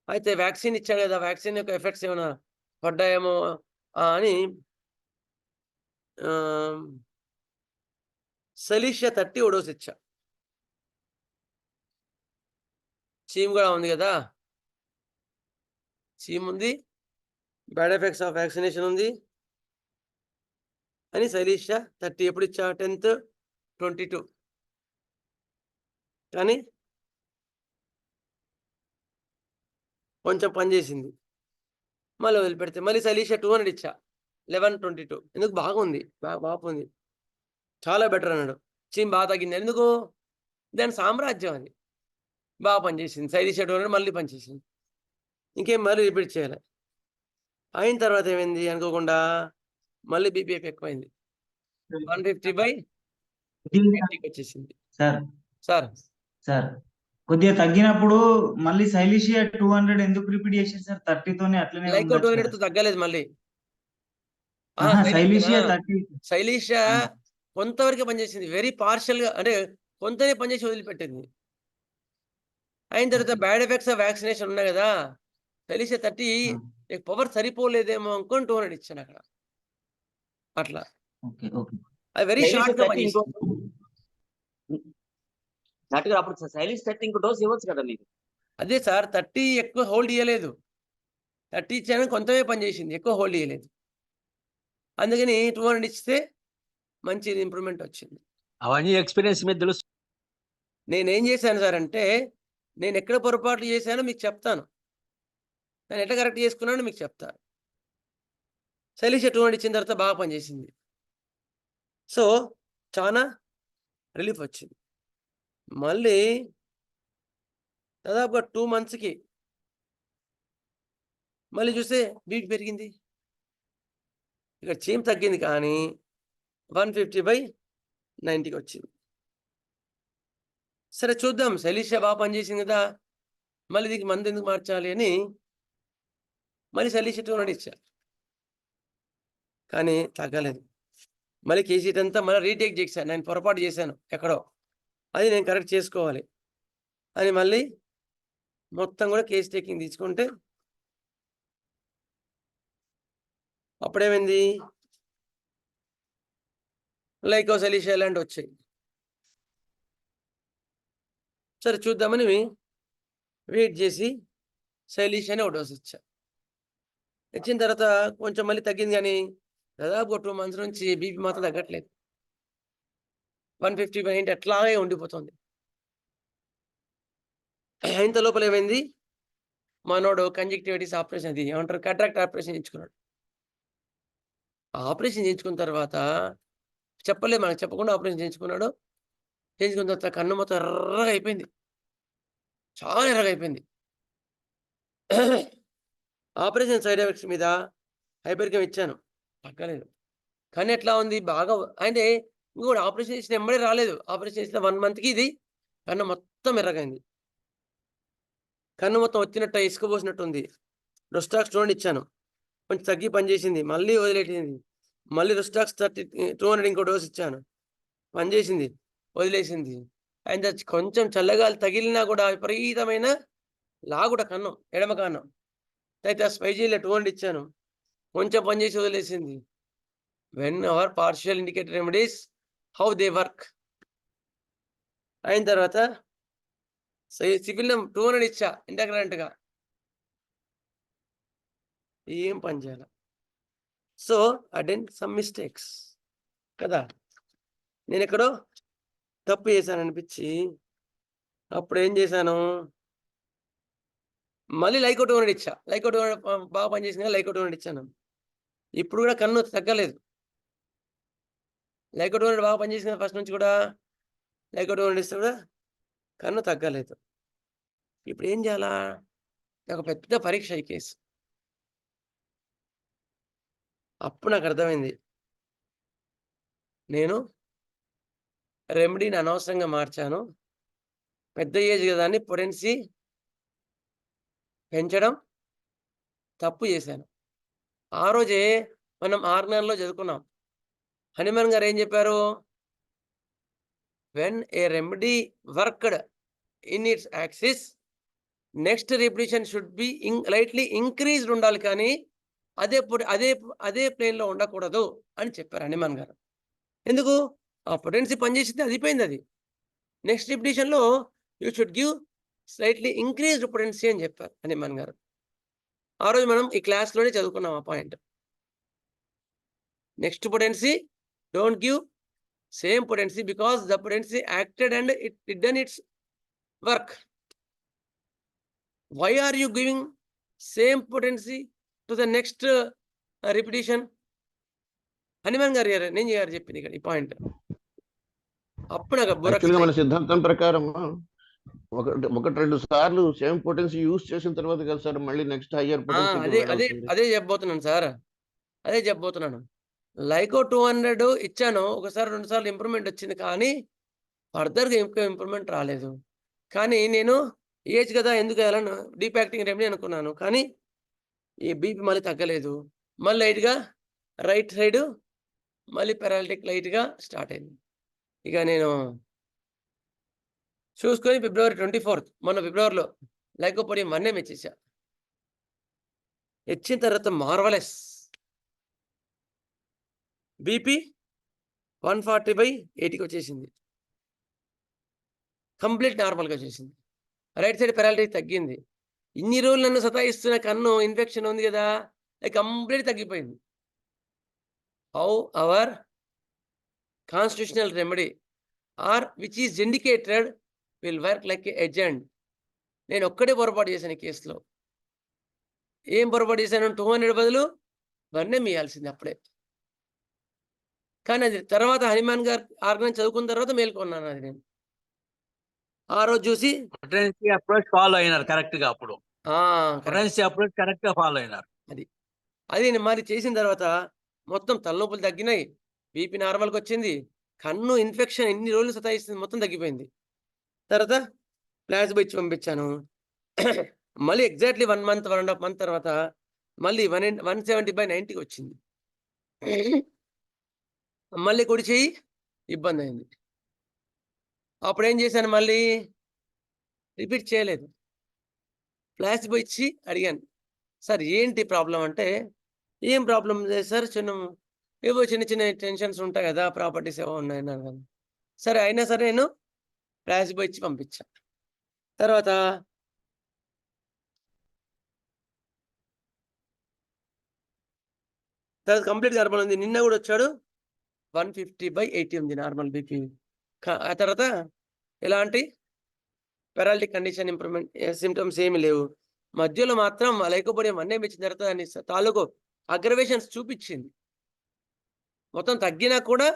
అయితే వ్యాక్సిన్ ఇచ్చాడు కదా, వ్యాక్సిన్ యొక్క ఎఫెక్ట్స్ ఏమైనా పడ్డాయేమో అని సెలీషియా 30 ఓ డోస్ ఇచ్చా. చీము కూడా ఉంది కదా, చీము ఉంది, బ్యాడ్ ఎఫెక్ట్స్ ఆఫ్ వ్యాక్సినేషన్ ఉంది అని సెలీషియా 30 ఎప్పుడు ఇచ్చా, 10th 22 కానీ కొంచెం పనిచేసింది. మళ్ళీ వదిలిపెడితే మళ్ళీ సెలీషియా 200 ఇచ్చా 11/22 ఎందుకు బాగుంది, బాగుంది, చాలా బెటర్ అన్నాడు. చీమ్ బాగా తగ్గింది. ఎందుకు, దాని సామ్రాజ్యం అది బాగా పనిచేసింది. సెలీషియా 200 మళ్ళీ పనిచేసింది. ఇంకేం మళ్ళీ రిపీట్ చేయాలి. అయిన తర్వాత ఏమైంది అనుకోకుండా మళ్ళీ బీపీఎఫ్ ఎక్కువైంది. 150/50 వచ్చేసింది. సార్ కొద్దిగా తగ్గినప్పుడు మళ్ళీ సైలిషియా 200 ఎందుకు రిపీట్ చేశారు సార్? 30తోనే అట్లనే లైకో 200 తో తగ్గలేదు మళ్ళీ. సైలిషియా 30 శైలీష కొంతవరకే పనిచేసింది, వెరీ పార్షియల్ గా, అంటే కొంతనే పనిచేసి వదిలిపెట్టింది. అయిన తర్వాత బ్యాడ్ ఎఫెక్ట్స్ ఆఫ్ వ్యాక్సినేషన్ ఉన్నాయి కదా, శైలీష 30 పవర్ సరిపోలేదేమో అనుకొని 200 ఇచ్చాను అక్కడ. అట్లా అది వెరీ షార్ట్ గా పనిచేసింది. అప్పుడు సైలిష్ 30 ఇంకో డోస్ ఇవ్వచ్చు కదా మీకు. అదే సార్, 30 ఎక్కువ హోల్డ్ ఇవ్వలేదు. 30 ఇచ్చాను, కొంతమే పనిచేసింది, ఎక్కువ హోల్డ్ ఇవ్వలేదు. అందుకని 200 ఇస్తే మంచి ఇంప్రూవ్మెంట్ వచ్చింది. అవన్నీ ఎక్స్పీరియన్స్ మీద తెలుసు. నేనేం చేశాను సార్ అంటే, నేను ఎక్కడ పొరపాట్లు చేశానో మీకు చెప్తాను, నేను ఎట్లా కరెక్ట్ చేసుకున్నానో మీకు చెప్తాను. శైలిష 200 ఇచ్చిన తర్వాత బాగా పనిచేసింది. సో చాలా రిలీఫ్ వచ్చింది. మళ్ళీ దాదాపుగా 2 monthsకి మళ్ళీ చూస్తే బీపీ పెరిగింది. ఇక్కడ చీమ్ తగ్గింది కానీ 150/90కి వచ్చింది. సరే చూద్దాం, శైలిష బాగా పనిచేసింది కదా, మళ్ళీ దీనికి మందు ఎందుకు మార్చాలి అని మళ్ళీ శైలిష 200 ఇచ్చా, కానీ తగ్గలేదు. మళ్ళీ కేసీట్ అంతా మళ్ళీ రీటేక్ చేశాను. నేను పొరపాటు చేశాను ఎక్కడో, అది నేను కరెక్ట్ చేసుకోవాలి అని మళ్ళీ మొత్తం కూడా కేస్ టేకింగ్ తీసుకుంటే అప్పుడేమైంది, లైకో సెలీషియా ఇలాంటివి వచ్చాయి. సరే చూద్దామని వెయిట్ చేసి సెలీషియాని ఒక డోస్ ఇచ్చా. ఇచ్చిన తర్వాత కొంచెం మళ్ళీ తగ్గింది కానీ దాదాపు 2 months నుంచి బీపీ మాత్రం తగ్గట్లేదు. 150/90 అట్లాగే ఉండిపోతుంది. ఇంత లోపల ఏమైంది, మనోడు కంజక్టివిటీస్ ఆపరేషన్, అది ఏమంటారు, కాట్రాక్ట్ ఆపరేషన్ చేయించుకున్నాడు. ఆపరేషన్ చేయించుకున్న తర్వాత చెప్పలేదు, మనకు చెప్పకుండా ఆపరేషన్ చేయించుకున్నాడు. చేయించుకున్న తర్వాత కన్ను మొత్తం ఎర్రగా అయిపోయింది, చాలా ఎర్రగా అయిపోయింది. ఆపరేషన్ సైడ్ ఎఫెక్ట్స్ మీద హైపర్కం ఇచ్చాను, తగ్గలేదు. కానీ ఎట్లా ఉంది బాగా, అంటే ఇంకోటి ఆపరేషన్ చేసిన ఎంబడే రాలేదు. ఆపరేషన్ చేసిన 1 monthకి ఇది కన్ను మొత్తం ఎర్రగైంది. కన్ను మొత్తం వచ్చినట్టు ఇసుక పోసినట్టు ఉంది. రుస్టాక్స్ 200 ఇచ్చాను, కొంచెం తగ్గి పనిచేసింది. మళ్ళీ వదిలేసింది. మళ్ళీ రుస్టాక్స్ 200 ఇంకో డోస్ ఇచ్చాను, పనిచేసింది, వదిలేసింది. ఆయన కొంచెం చల్లగాలి తగిలినా కూడా విపరీతమైన లాగుట కన్ను, ఎడమ కన్ను. అయితే ఆ స్పైజీలో 200 ఇచ్చాను, కొంచెం పనిచేసి వదిలేసింది. When our partial indicator remedies how they work. అయిన తర్వాత సిఫిలినం 200 ఇచ్చా ఇంటర్కరెంట్గా, ఏం పని చేయాలి. సో ఐ డెంట్ సమ్ మిస్టేక్స్ కదా, నేను ఎక్కడో తప్పు చేశాను అనిపించి అప్పుడు ఏం చేశాను, మళ్ళీ లైకో 200 ఇచ్చా. లైకో 200 బాగా పనిచేసింది కదా, లైకో 200 ఇచ్చాను. ఇప్పుడు కూడా కన్ను తగ్గలేదు. లైకో 200 బాగా పనిచేసింది కదా ఫస్ట్ నుంచి కూడా, లైకో 200 ఇస్తే కూడా కన్ను తగ్గలేదు. ఇప్పుడు ఏం చేయాలా, నాకు పెద్ద పరీక్ష ఈ కేసు. అప్పుడు నాకు అర్థమైంది. నేను రెమెడీని అనవసరంగా మార్చాను. పెద్ద ఏజ్ కదా అని పొటెన్సీ పెంచడం తప్పు చేశాను. ఆ రోజే మనం ఆర్గాన్‌లో చదువుకున్నాం. హనుమాన్ గారు ఏం చెప్పారు? When a remedy worked in it's axis, next repetition should be lightly increased ఉండాలి కానీ అదే ప్లేన్‌లో ఉండకూడదు అని చెప్పారు హనుమాన్ గారు. ఎందుకు? ఆ పొటెన్సీ పనిచేసింది, అది పోయింది అది. నెక్స్ట్ రిపిటిషన్‌లో you should give slightly increased potency అని చెప్పారు హనుమాన్ గారు. ఆ రోజు మనం ఈ క్లాస్‌లోనే చదువుకున్నాం ఆ point. Next potency don't give same potency because the potency acted and it done it's work. Why are you giving same potency to the next repetition? Hanuman గారు నేను గారు చెప్పింది ఇక్కడ ఈ పాయింట్. అప్పుడు నాకు యాక్చువల్గా మన సిద్ధాంతం ప్రకారం ఒకటి రెండు సార్లు సేమ్ పొటెన్సీ యూజ్ చేసిన తర్వాత కదా సార్ మళ్ళీ నెక్స్ట్ హయ్యర్ అదే చెప్పబోతున్నాను సార్. అదే చెప్పబోతున్నాను. లైకో 200 ఇచ్చాను. ఒకసారి 2 సార్లు ఇంప్రూవ్మెంట్ వచ్చింది కానీ ఫర్దర్గా ఇంప్రూవ్మెంట్ రాలేదు. కానీ నేను ఏజ్ కదా ఎందుకు వేయాలని డీప్ యాక్టింగ్ రెమెడీ అనుకున్నాను. కానీ ఈ బీపీ మళ్ళీ తగ్గలేదు. మళ్ళీ లైట్గా రైట్ సైడ్ మళ్ళీ పెరాలిటిక్ లైట్గా స్టార్ట్ అయింది. ఇక నేను చూసుకొని February 24th మొన్న ఫిబ్రవరిలో లైకోపోడియం 1 ఇచ్చేసా. ఇచ్చిన తర్వాత మార్వలెస్ బీపీ 140/80కి వచ్చేసింది. కంప్లీట్ నార్మల్గా వచ్చేసింది. రైట్ సైడ్ పెరాలిటిక్ తగ్గింది. ఇన్ని రోజులు నన్ను సతాయిస్తున్న కన్ను ఇన్ఫెక్షన్ ఉంది కదా, అది కంప్లీట్ తగ్గిపోయింది. How our constitutional remedy or which is indicated will work like a agent. నేను ఒక్కడే పొరపాటు చేశాను ఈ కేసులో. ఏం పొరపాటు చేశాను? 200 బదులు 1 ఇవ్వాల్సింది అప్పుడే. కానీ అది తర్వాత హనుమాన్ గారు ఆర్గనైజ్ చదువుకున్న తర్వాత మేల్కొన్నాను. అది నేను ఆ రోజు చూసి పొటెన్సీ అప్రోచ్ ఫాలో అయినారు కరెక్ట్ గా. అప్పుడు పొటెన్సీ అప్రోచ్ కరెక్ట్ గా ఫాలో అయినారు. అది మరి చేసిన తర్వాత మొత్తం తలనొప్పులు తగ్గినాయి, బీపీ నార్మల్కి వచ్చింది, కన్ను ఇన్ఫెక్షన్ ఎన్ని రోజులు సతాయిస్తుంది మొత్తం తగ్గిపోయింది. తర్వాత ప్లాస్బో ఇచ్చి పంపించాను. మళ్ళీ ఎగ్జాక్ట్లీ 1 month 1.5 month తర్వాత మళ్ళీ 170/90కి వచ్చింది. మళ్ళీ కుడి చెయ్యి ఇబ్బంది అయింది. అప్పుడు ఏం చేశాను? మళ్ళీ రిపీట్ చేయలేదు. ప్లాస్బో ఇచ్చి అడిగాను, సార్ ఏంటి ప్రాబ్లం అంటే, ఏం ప్రాబ్లం లేదు సార్, ఏవో చిన్న చిన్న టెన్షన్స్ ఉంటాయి కదా, ప్రాపర్టీస్ ఏవో ఉన్నాయన్నారు కదా. సరే అయినా సరే నేను ప్లాస్బో ఇచ్చి పంపించా. తర్వాత కంప్లీట్ నార్మల్ ఉంది. నిన్న కూడా వచ్చాడు 150/80 ఉంది నార్మల్ బీపీ. ఆ తర్వాత ఎలాంటి పెరాలిటిక్ కండిషన్ ఇంప్రూవ్మెంట్ సిమ్టమ్స్ ఏమి లేవు. మధ్యలో మాత్రం లైకోపోడియం 1 ఇచ్చిన తర్వాత దాని తాలూకు అగ్రవేషన్స్ చూపించింది. మొత్తం తగ్గినా కూడా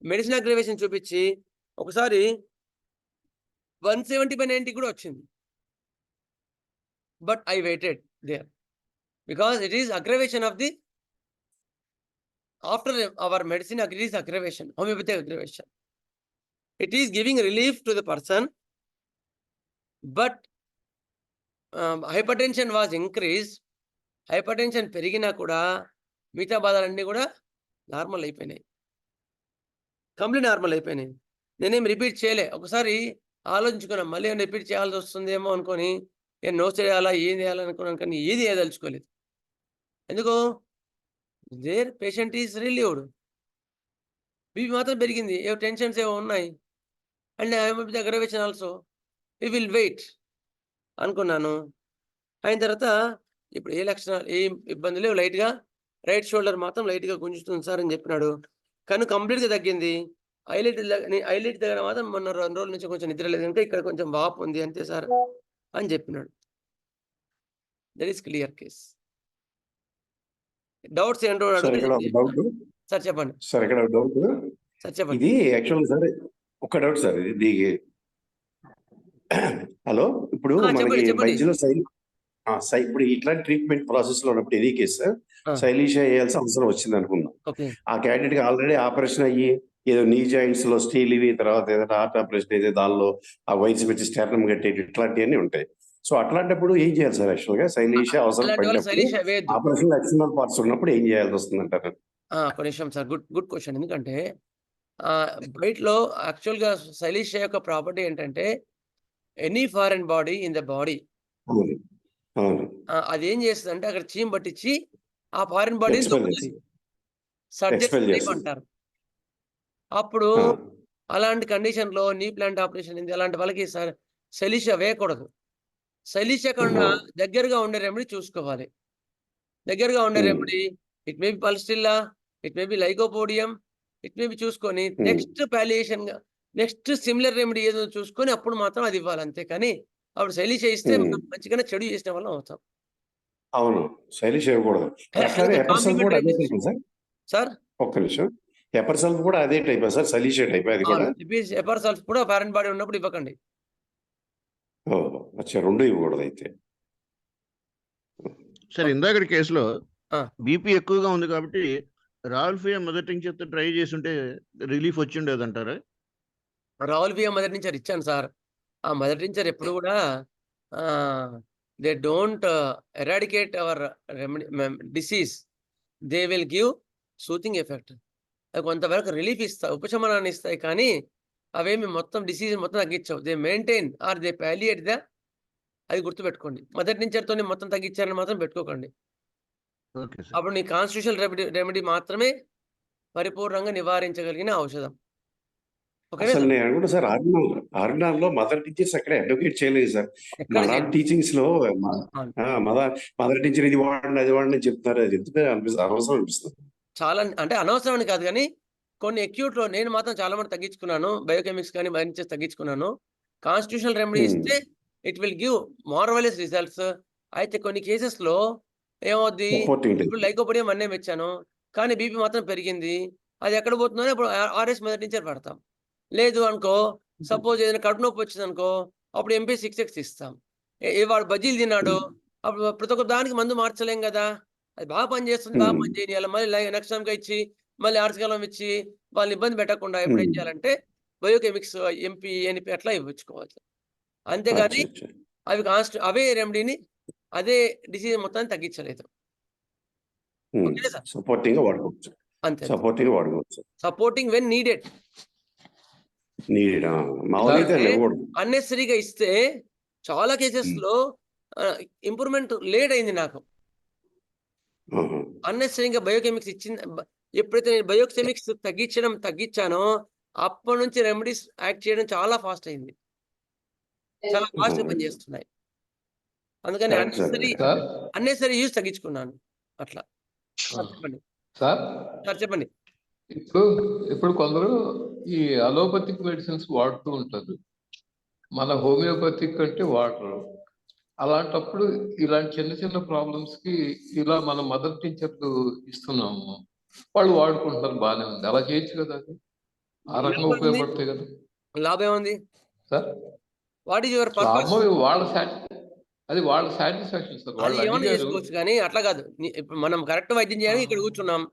మెడిసిన్ అగ్రవేషన్ చూపించి ఒకసారి 170/90 కూడా వచ్చింది. But I waited there because it is aggravation of the after our medicine agrees aggravation, homeopathic aggravation. It is giving relief to the person, but hypertension was increased. Hypertension పెరిగినా కూడా మిగతా బాధలన్నీ కూడా normal అయిపోయినాయి, కంప్లీట్ నార్మల్ అయిపోయినాయి. నేనేం repeat చేయలే. ఒకసారి ఆలోచించుకున్నాం, మళ్ళీ ఏమైనా రిపీట్ చేయాల్సి వస్తుందేమో అనుకొని నేను నో చేయాలా ఏం చేయాలనుకున్నాను, కానీ ఏది చేయదలుచుకోలేదు. ఎందుకు? There patient is relieved. BP మాత్రం పెరిగింది, ఏవో టెన్షన్స్ ఏవో ఉన్నాయి, and homoeopathy aggravation also, we will wait అనుకున్నాను. అయిన తర్వాత ఇప్పుడు ఏ లక్షణాలు ఏం ఇబ్బంది లేవు, లైట్గా రైట్ షోల్డర్ మాత్రం లైట్గా గుంజుతుంది సార్ అని చెప్పినాడు. కన్ను కంప్లీట్గా తగ్గింది. ఐలైట్ దగ్గర మాత్రం మొన్న 2 రోజుల నుంచి కొంచెం నిద్ర లేదు, అంటే ఇక్కడ కొంచెం వాపు ఉంది అంతే సార్ అని చెప్పినాడు. That is clear case. Doubts ఏంటో సార్ చెప్పండి. సార్ ఇక్కడ డౌట్ సార్ చెప్పండి. ఇది యాక్చువల్ సార్ ఒక డౌట్ సార్ ఇది హలో ఇప్పుడు మనకి మధ్యలో ఇప్పుడు ఇట్లాంటి ట్రీట్మెంట్ ప్రాసెస్ లో ఉన్నప్పుడు ఎనీ కేసు సార్ ఆ, శైలీషా వేయాల్సిన అవసరం వచ్చింది అనుకుందాం. ఓకే ఆ క్యాండిడేట్ కి ఆల్రెడీ ఆపరేషన్ అయ్యి ఏదో నీ జాయింట్స్ లో స్టీల్ ఇవి, తర్వాత ఏదైనా హార్ట్ ఆపరేషన్ అయితే దానిలో ఆ వైద్యం పెట్టి స్టెర్నం కట్టేటి ఇట్లాంటివన్నీ ఉంటాయి. సో అట్లాంటప్పుడు ఏం చేయాలి సార్ యాక్చువల్ గా శైలీష అవసరం అలాంటి వాళ్ళు పడినప్పుడు శైలీష వేయద్దు. ఆపరేషన్ ఎక్స్టర్నల్ పార్ట్స్ ఉన్నప్పుడు ఏం చేయాల్సి వస్తుంది అంటారు? ఒక నిమిషం సార్, గుడ్ క్వశ్చన్. ఎందుకంటే బయటలో యాక్చువల్గా శైలీష యొక్క ప్రాపర్టీ ఏంటంటే any foreign body in the body అవును అవును అది ఏం చేస్తుంది అంటే అక్కడ చీమ్ పట్టించి ఆ ఫారిన్ బాడీని ఎక్స్పెల్ దొబ్బుతుంది. చేస్తుంది సర్జరీ ఎక్స్పెల్ టైప్ చేస్తుంది. అంటారు. అప్పుడు ఆ, అలాంటి కండిషన్ లో నీ ప్లాంట్ ఆపరేషన్ ఉంది, అలాంటి వాళ్ళకి శైలీష వేయకూడదు. శైలీష కన్నా ఆహా. దగ్గరగా ఉండే రెమెడీ చూసుకోవాలి. దగ్గరగా ఉండే um, remedy it may be pulsatilla, it may be lycopodium, it may be చూసుకొని ఉమ్, నెక్స్ట్ పాలియేషన్ గా నెక్స్ట్ సిమిలర్ రెమెడీ ఏదో చూసుకొని అప్పుడు మాత్రం అది ఇవ్వాలి. అంతే కానీ అప్పుడు శైలీష ఇస్తే ఉమ్. మనం మంచిగానే చెడు చేసిన వాళ్ళం అవుతాం. అవును శైలీష ఇవ్వకూడదు. అట్లానే ఎపర్సల్ఫ్ కూడా అదే టైప్ సార్. సార్ ఒక్క నిమిషం, ఎపర్సల్ఫ్ కూడా అదే టైప్ సార్, శైలీష టైప్ అది కూడా. ఎపర్సల్ఫ్ కూడా ఫారెన్ బాడీ ఉన్నప్పుడు ఇవ్వకండి. ఓ అచ్చా, రెండు ఇవ్వకూడదు అయితే. సార్ ఇందాకటి కేసులో ఆ. బీపీ ఎక్కువగా ఉంది కాబట్టి రాల్ఫియా మొదటి నుంచి ట్రై చేసి ఉంటే రిలీఫ్ వచ్చి ఉండేదంటారా? రావుల్ బియ్యం మదర్ టీచర్ ఇచ్చాను సార్. ఆ మదర్ టీచర్ ఎప్పుడు కూడా they don't eradicate our disease, they will give soothing effect. అవి కొంతవరకు రిలీఫ్ ఇస్తాయి, ఉపశమనాన్ని ఇస్తాయి, కానీ అవేమి మొత్తం డిసీజ్ మొత్తం తగ్గించవు. They maintain or they palliate the, అది గుర్తుపెట్టుకోండి. మదర్ టీచర్తోనే మొత్తం తగ్గించారని మాత్రం పెట్టుకోకండి. Okay sir. అప్పుడు నీ కాన్స్టిట్యూషనల్ రెమెడీ మాత్రమే పరిపూర్ణంగా నివారించగలిగిన ఔషధం. ఓకేనా అసలు సార్? నేను అనుకుంటా సార్, ఆర్నాల్లో మదర్ టీచర్స్ అక్కడ అడ్వకేట్ చేయలేదు సార్. ఎక్కడ మన చేయండి. టీచింగ్స్ లో అవును. మదర్ టీచర్ ఇది వాడండి అది వాడండి అని చెప్తున్నారు. అది ఎందుకు అనవసరం అనిపిస్తుంది. చాలా అంటే అనవసరం అని కాదు కానీ కొన్ని అక్యూట్లో నేను మాత్రం చాలా మంది తగ్గించుకున్నాను. బయోకెమిక్స్ కానీ బయోనిచెస్ తగ్గించుకున్నాను. కాన్స్టిట్యూషనల్ రెమెడీ ఇస్తే it will give marvellous results. అయితే కొన్ని కేసెస్లో ఏమవుద్ది, సపోర్టింగ్ ఇప్పుడు లైకోపోడియం అన్నేమి ఇచ్చాను కానీ బీపీ మాత్రం పెరిగింది. అది ఎక్కడ పోతుందో ఇప్పుడు ఆర్ఎస్ మదర్ టీచర్ పడతాం. లేదు అనుకో, సపోజ్ ఏదైనా కడుపు నొప్పి వచ్చింది అనుకో, అప్పుడు ఎంపీ 6X ఇస్తాం. వాడు బజ్జీలు తిన్నాడు, అప్పుడు ప్రతి ఒక్క దానికి మందు మార్చలేం కదా. అది బాగా పనిచేస్తుంది, బాగా పని చేయనియాలి. మళ్ళీ నెక్స్ట్ టైంకి ఇచ్చి మళ్ళీ ఆర్సకాలం ఇచ్చి వాళ్ళని ఇబ్బంది పెట్టకుండా ఎప్పుడు ఏం చేయాలంటే బయోకెమిక్స్ ఎంపీ ఎన్పి అట్లా ఇవ్వచ్చుకోవాలి. అంతేగాని అవి అవే రెమెడీని అదే డిసీజ్ మొత్తాన్ని తగ్గించలేదు. ఓకేనా సార్? సపోర్టింగ్ గా వాడుకోవచ్చు. అంతే, సపోర్టింగ్ గా వాడుకోవచ్చు. Supporting when needed. నీడెడ్ మామూలుగా అయితే ఇవ్వకూడదు. అన్నెసరీగా ఇస్తే చాలా కేసెస్ లో ఇంప్రూవ్మెంట్ లేట్ అయింది నాకు. అన్నెసరీగా బయోకెమిక్స్ ఎప్పుడైతే నేను బయోకెమిక్స్ తగ్గించానో అప్పటి నుంచి రెమెడీస్ యాక్ట్ చేయడం చాలా ఫాస్ట్ అయింది, చాలా ఫాస్ట్ పనిచేస్తున్నాయి. అందుకని అన్నెసరీ యూజ్ తగ్గించుకున్నాను అట్లా. చెప్పండి సార్, చెప్పండి. ఇప్పుడు కొందరు ఈ అలోపతిక్ మెడిసిన్స్ వాడుతూ ఉంటారు, మన హోమియోపతిక్ అంటే వాడరు. అలాంటప్పుడు ఇలాంటి చిన్న చిన్న ప్రాబ్లమ్స్ కి ఇలా మన మదర్ టీచర్లు ఇస్తున్నాము, వాళ్ళు వాడుకుంటున్నారు, బాగానే ఉంది. అలా చేయొచ్చు కదా, అది ఆ రకంగా ఉపయోగపడతాయి కదా. లాభం ఏముంది sir? What is your purpose? అది వాళ్ళ సాటిస్ఫాక్షన్ సార్. అది ఏమైనా చేసుకోవచ్చు కానీ అట్లా కాదు. ఇప్పుడు మనం కరెక్ట్ వైద్యం చేయడానికి ఇక్కడ కూర్చున్నాం,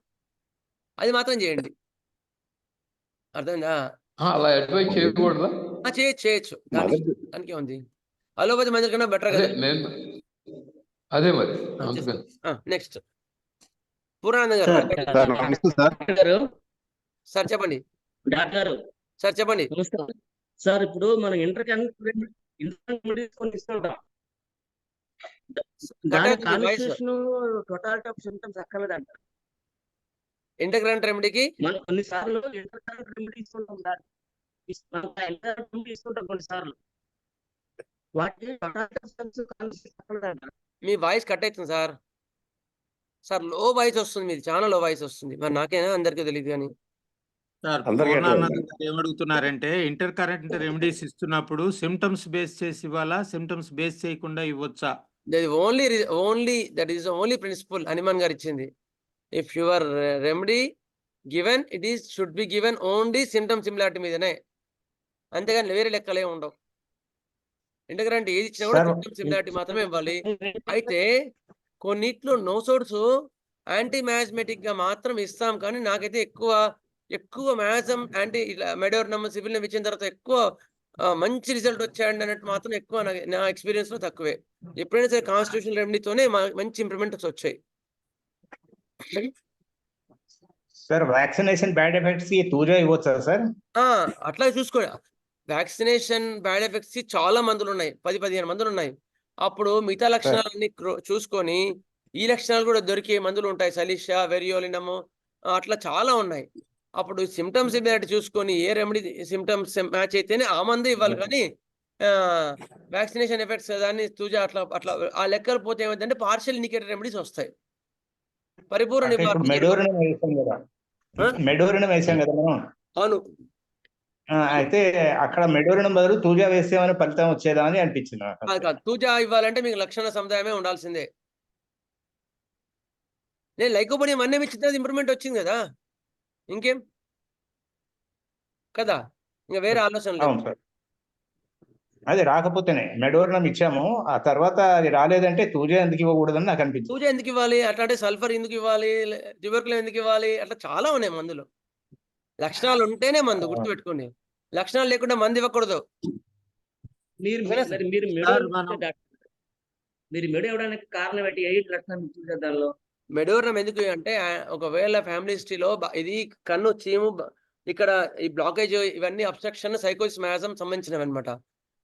అది మాత్రం చేయండి. అర్థమైందా? అలా అడ్వైజ్ చేయకూడదా? చేయొచ్చు, దానికి ఉంది. అలోపతి మందుల కన్నా బెటర్ కదా. అదే మరి. నెక్స్ట్ పూర్ణానంద గారు. సార్ చెప్పండి. డాక్టర్ సార్ చెప్పండి. సార్, ఇప్పుడు మనం ఇంటర్ ఇస్తుంటాం, దాని కాన్స్టిట్యూషన్ టోటాలిటీ ఆఫ్ సింప్టమ్స్ అక్కర్లేదంట. ఇంటర్కరెంట్ రెమెడీకి మనం కొన్నిసార్లు ఇంటర్కరెంట్ రెమెడీ ఇస్తుంటాం, కొన్నిసార్లు వాటి టోటాలిటీ ఆఫ్ సింప్టమ్స్ కాన్స్టిట్యూషన్ అక్కర్లేదంట. మీ వాయిస్ కట్ అవుతుంది సార్. సార్ లో వాయిస్ వస్తుంది, మీది చాలా లో వాయిస్ వస్తుంది. మరి నాకేనా అందరికీ తెలియదు కానీ. సార్, పూర్ణానంద ఏమడుగుతున్నారంటే ఇంటర్ కరెంట్ రెమెడీస్ ఇస్తున్నప్పుడు సిమ్టమ్స్ బేస్ చేసి ఇవ్వాలా, సిమ్టమ్స్ బేస్ చేయకుండా ఇవ్వచ్చా? That is only principle Hanuman garu ఇచ్చింది. If your remedy given it is should be given only symptom similarity మీదనే, అంతేగాని వేరే లెక్కలే ఉండవు. ఇంటర్కరెంట్ ఏది ఇచ్చినా కూడా సార్ సిమ్టమ్ సిమిలారిటీ మాత్రమే ఇవ్వాలి. అయితే కొన్నిట్లో నో సోర్స్ యాంటీ మ్యాజ్మెటిక్ గా మాత్రం ఇస్తాం, కానీ నాకైతే ఎక్కువ మ్యాజం యాంటీ ఇలా మెడోర్నమ్ సివిల్ ఇచ్చిన తర్వాత ఎక్కువ మంచి రిజల్ట్ వచ్చాయండి అన్నట్టు మాత్రం ఎక్కువ నా ఎక్స్పీరియన్స్ లో తక్కువే. ఎప్పుడైనా సరే కాన్స్టిట్యూషన్ రెమెడీతోనే మంచి ఇంప్రూవ్మెంట్స్ వచ్చాయి. సార్ వ్యాక్సినేషన్ బ్యాడ్ ఎఫెక్ట్స్ కి తూజా ఇవ్వచ్చా సార్? అట్లా చూసుకో. వ్యాక్సినేషన్ బ్యాడ్ ఎఫెక్ట్స్ చాలా మందులు ఉన్నాయి, 10-15 మందులు ఉన్నాయి. అప్పుడు మిగతా లక్షణాలన్నీ చూసుకొని ఈ లక్షణాలు కూడా దొరికే మందులు ఉంటాయి, సలిషా, వెరియోలినము, అట్లా చాలా ఉన్నాయి. అప్పుడు సిమ్టమ్స్ సిమిలారిటీ చూసుకొని ఏ రెమెడీ సిమ్టమ్స్ మ్యాచ్ అయితేనే ఆ మందు ఇవ్వాలి, కానీ వ్యాక్సినేషన్ ఎఫెక్ట్స్ దాన్ని తూజా అట్లా ఆ లెక్కలు పోతే ఏమైందంటే పార్షియల్ ఇండికేటర్ రెమెడీస్ వస్తాయి. పరిపూర్ణ నివారణ మెడోరినం వేసాం కదా మనం. అవును. అయితే అక్కడ మెడోరినం బదులు తూజా వేసేమని ఫలితం వచ్చేదా అని అనిపించింది నాకు. కాదు, తూజా ఇవ్వాలంటే మీకు లక్షణ సముదాయమే ఉండాల్సిందే. నేను లైకోపోడియం అన్నీ ఇచ్చిన తర్వాత ఇంప్రూవ్మెంట్ వచ్చింది కదా, ఇంకేం కదా, ఇంకా వేరే ఆలోచన లేదు. అవును సార్, అది రాకపోతేనే మెడోరినం ఇచ్చాము, ఆ తర్వాత అది రాలేదంటే తూజా ఎందుకు ఇవ్వకూడదని నాకు అనిపించింది. తూజా ఎందుకు ఇవ్వాలి, అట్లాంటి సల్ఫర్ ఎందుకు ఇవ్వాలి, ట్యూబర్కులం ఎందుకు ఇవ్వాలి, అట్లా చాలా ఉన్నాయి మందులు. లక్షణాలు ఉంటేనే మందు, గుర్తుపెట్టుకోండి. లక్షణాలు లేకుండా మందు ఇవ్వకూడదు. మీరు మెడ ఇవ్వడానికి కారణం ఏంటి? 8 లక్షణాలు ఇచ్చింది కదా దానిలో. మెడోరినం ఎందుకు అంటే ఒకవేళ ఫ్యామిలీ హిస్టరీలో ఇది కన్ను, చీము, ఇక్కడ ఈ బ్లాకేజ్, ఇవన్నీ అబ్స్ట్రక్షన్, సైకోసిస్, మ్యాజం సంబంధించినవి అనమాట.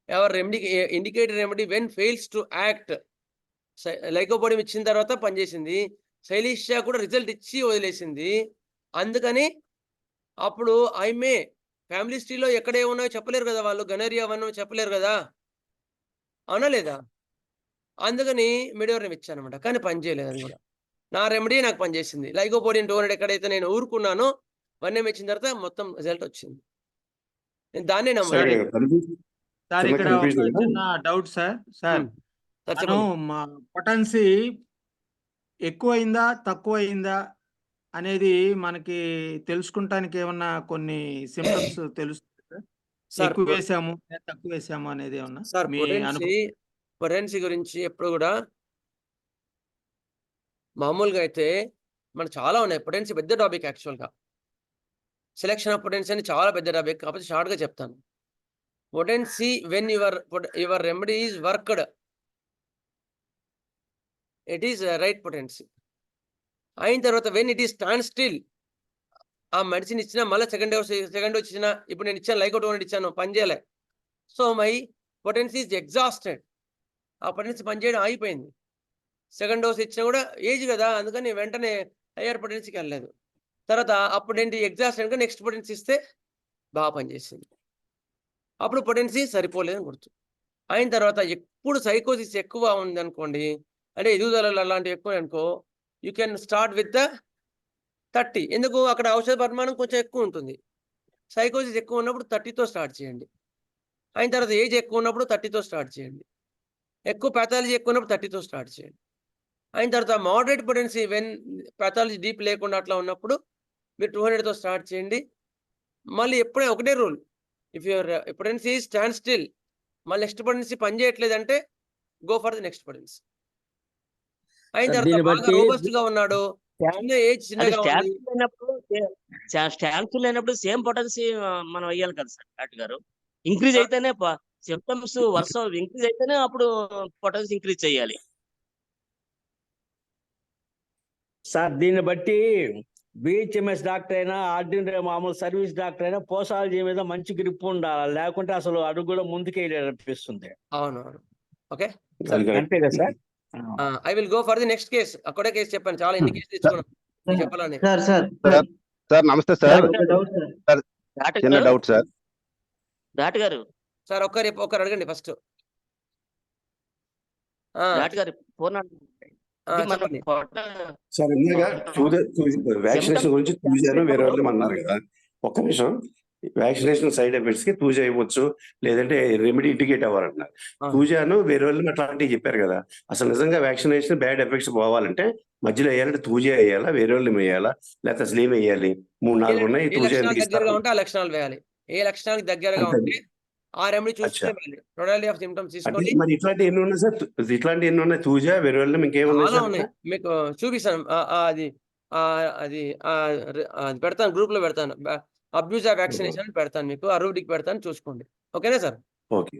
ఎవరు remedy indicated remedy when fails to act. Lycopodium ఇచ్చిన తర్వాత పనిచేసింది, సైలిషియా కూడా రిజల్ట్ ఇచ్చి వదిలేసింది. అందుకని అప్పుడు ఐమే ఫ్యామిలీ హిస్టరీలో ఎక్కడే ఉన్నాయో చెప్పలేరు కదా వాళ్ళు, గనోరియా అవన్నీ చెప్పలేరు కదా, అవునా లేదా? అందుకని మెడోరినం ఇచ్చాను అనమాట, కానీ పనిచేయలేదు. అది కూడా నా రెమెడీ నాకు పనిచేసింది. లైకోపోడియం 200 ఎక్కడైతే నేను ఊరుకున్నానో 1 ఇచ్చిన తర్వాత మొత్తం రిజల్ట్ వచ్చింది. నేను దాన్నే నమ్మాలి. సార్ ఇక్కడ ఒక చిన్న డౌట్ సార్. పొటెన్సీ ఎక్కువైందా తక్కువైందా అనేది మనకి తెలుసుకుంటానికి ఏమన్నా కొన్ని సింప్టమ్స్ తెలుస్తుంది? ఎక్కువ వేసాము తక్కువ వేసాము అనేది ఏమన్నా? సార్ పొటెన్సీ గురించి ఎప్పుడు కూడా మామూలుగా అయితే మన చాలా ఉన్నాయి. పొటెన్సీ పెద్ద టాపిక్ యాక్చువల్గా. సెలెక్షన్ ఆఫ్ పొటెన్సీ అని చాలా పెద్ద టాపిక్, కాకపోతే షార్ట్గా చెప్తాను. Potency when your remedy is worked, it is right potency. అయిన తర్వాత when it is stand still, ఆ మెడిసిన్ ఇచ్చినా మళ్ళీ సెకండ్ డోస్ ఇచ్చినా, ఇప్పుడు నేను ఇచ్చాను లైకో 200 ఇచ్చాను, పనిచేయలే. So my potency is exhausted. ఆ పొటెన్సీ పనిచేయడం ఆగిపోయింది. సెకండ్ డోస్ ఇచ్చినా కూడా ఏజ్ కదా, అందుకని వెంటనే హయ్యర్ పొటెన్సీకి వెళ్ళలేదు. తర్వాత అప్పుడు ఏంటి, ఎగ్జాస్టెడ్, నెక్స్ట్ పొటెన్సీ ఇస్తే బాగా పనిచేసింది. అప్పుడు పొటెన్సీ సరిపోలేదని గుర్తు. అయిన తర్వాత ఎప్పుడు సైకోసిస్ ఎక్కువ ఉంది అనుకోండి, అంటే ఎదుగుదలలు అలాంటివి ఎక్కువ అనుకో, యూ కెన్ స్టార్ట్ విత్ 30. ఎందుకు, అక్కడ ఔషధ పరిమాణం కొంచెం ఎక్కువ ఉంటుంది. సైకోసిస్ ఎక్కువ ఉన్నప్పుడు 30తో స్టార్ట్ చేయండి. అయిన తర్వాత ఏజ్ ఎక్కువ ఉన్నప్పుడు 30తో స్టార్ట్ చేయండి. ఎక్కువ ప్యాథాలజీ ఎక్కువ ఉన్నప్పుడు 30తో స్టార్ట్ చేయండి. అయిన తర్వాత moderate potency when pathology deep లేకుండా అట్లా ఉన్నప్పుడు మీరు 200తో స్టార్ట్ చేయండి. మళ్ళీ ఎప్పుడైనా ఒకటే rule, if your potency stand still, మళ్ళీ నెక్స్ట్ పొటెన్సీ పనిచేయట్లేదంటే go for the next potency. అయిన తర్వాత బాగా రోబస్ట్ గా ఉన్నాడు, ఏజ్ చిన్నగా స్టాన్స్ లేనప్పుడు సేమ్ పొటెన్సీ మనం అయ్యాలి కదా సార్ డాక్టర్ గారు. ఇంక్రీజ్ అయితేనే సిమ్టమ్స్ వరుస ఇంక్రీజ్ అయితేనే అప్పుడు పొటెన్సీ ఇంక్రీజ్ చేయాలి సార్. దీన్ని బట్టి బిహెచ్ఎంఎస్ డాక్టర్ అయినా, ఆర్డినరీ మామూలు సర్వీస్ డాక్టర్ అయినా పోసాలజీ మీద మంచి గ్రిప్ ఉండాలి, లేకుంటే అసలు అడుగు కూడా ముందుకెళ్ళనిపిస్తుంది. అవునవును. ఓకే, అంతే కదా sir. I will go for the next case. అక్కడే కేసు చెప్పాను, చాలా ఎన్ని కేసు తెచ్చుకున్నాను చెప్పాలని. సార్ నమస్తే సార్. చిన్న డౌట్ సార్. డాక్టర్ గారు సార్ ఒక్కరు అడగండి ఫస్ట్. డాక్టర్ గారు ఫోన్ సార్ ఇందాక వ్యాక్సినేషన్ గురించి చూశారు, వేరే వాళ్ళు అన్నారు కదా. ఒక్క నిమిషం, వ్యాక్సినేషన్ సైడ్ ఎఫెక్ట్స్ కి తూజా ఇవ్వచ్చు, లేదంటే రెమెడీ ఇండికేట్ అవ్వాలన్నారు. తూజాను వేరే వాళ్ళు అట్లాంటివి చెప్పారు కదా. అసలు నిజంగా వ్యాక్సినేషన్ బ్యాడ్ ఎఫెక్ట్స్ పోవాలంటే మధ్యలో వేయాలంటే తూజా వేయాలా, వేరే వాళ్ళు వేయాలా, లేకపోతే అసలు ఏమి వేయాలి? 3-4 ఉన్నాయి. తూజా దగ్గరగా ఉంటే ఆ లక్షణాలు వేయాలి. ఏ లక్షణానికి దగ్గరగా ఉంటే ఆ రెమెడీ అచ్చా. చూసుకునే వ్యాలిడ్. టోటాలిటీ ఆఫ్ సిమ్టమ్స్ అంటే తీసుకొని మరి ఇట్లాంటి ఎన్ని ఉన్నాయి సార్? ఇట్లాంటి ఎన్ని ఉన్నాయి? తూజ, వెరువెల్లం ఇంకేమున్నాయి చాలా సార్? ఉన్నాయి. మీకు చూపిస్తాను. అది అది పెడతాను, గ్రూప్‌లో పెడతాను. అబ్యూజ్ ఆఫ్ వ్యాక్సినేషన్ అని పెడతాను మీకు. అరూడిక్ పెడతాను, చూసుకోండి. ఓకేనా సార్? ఓకే.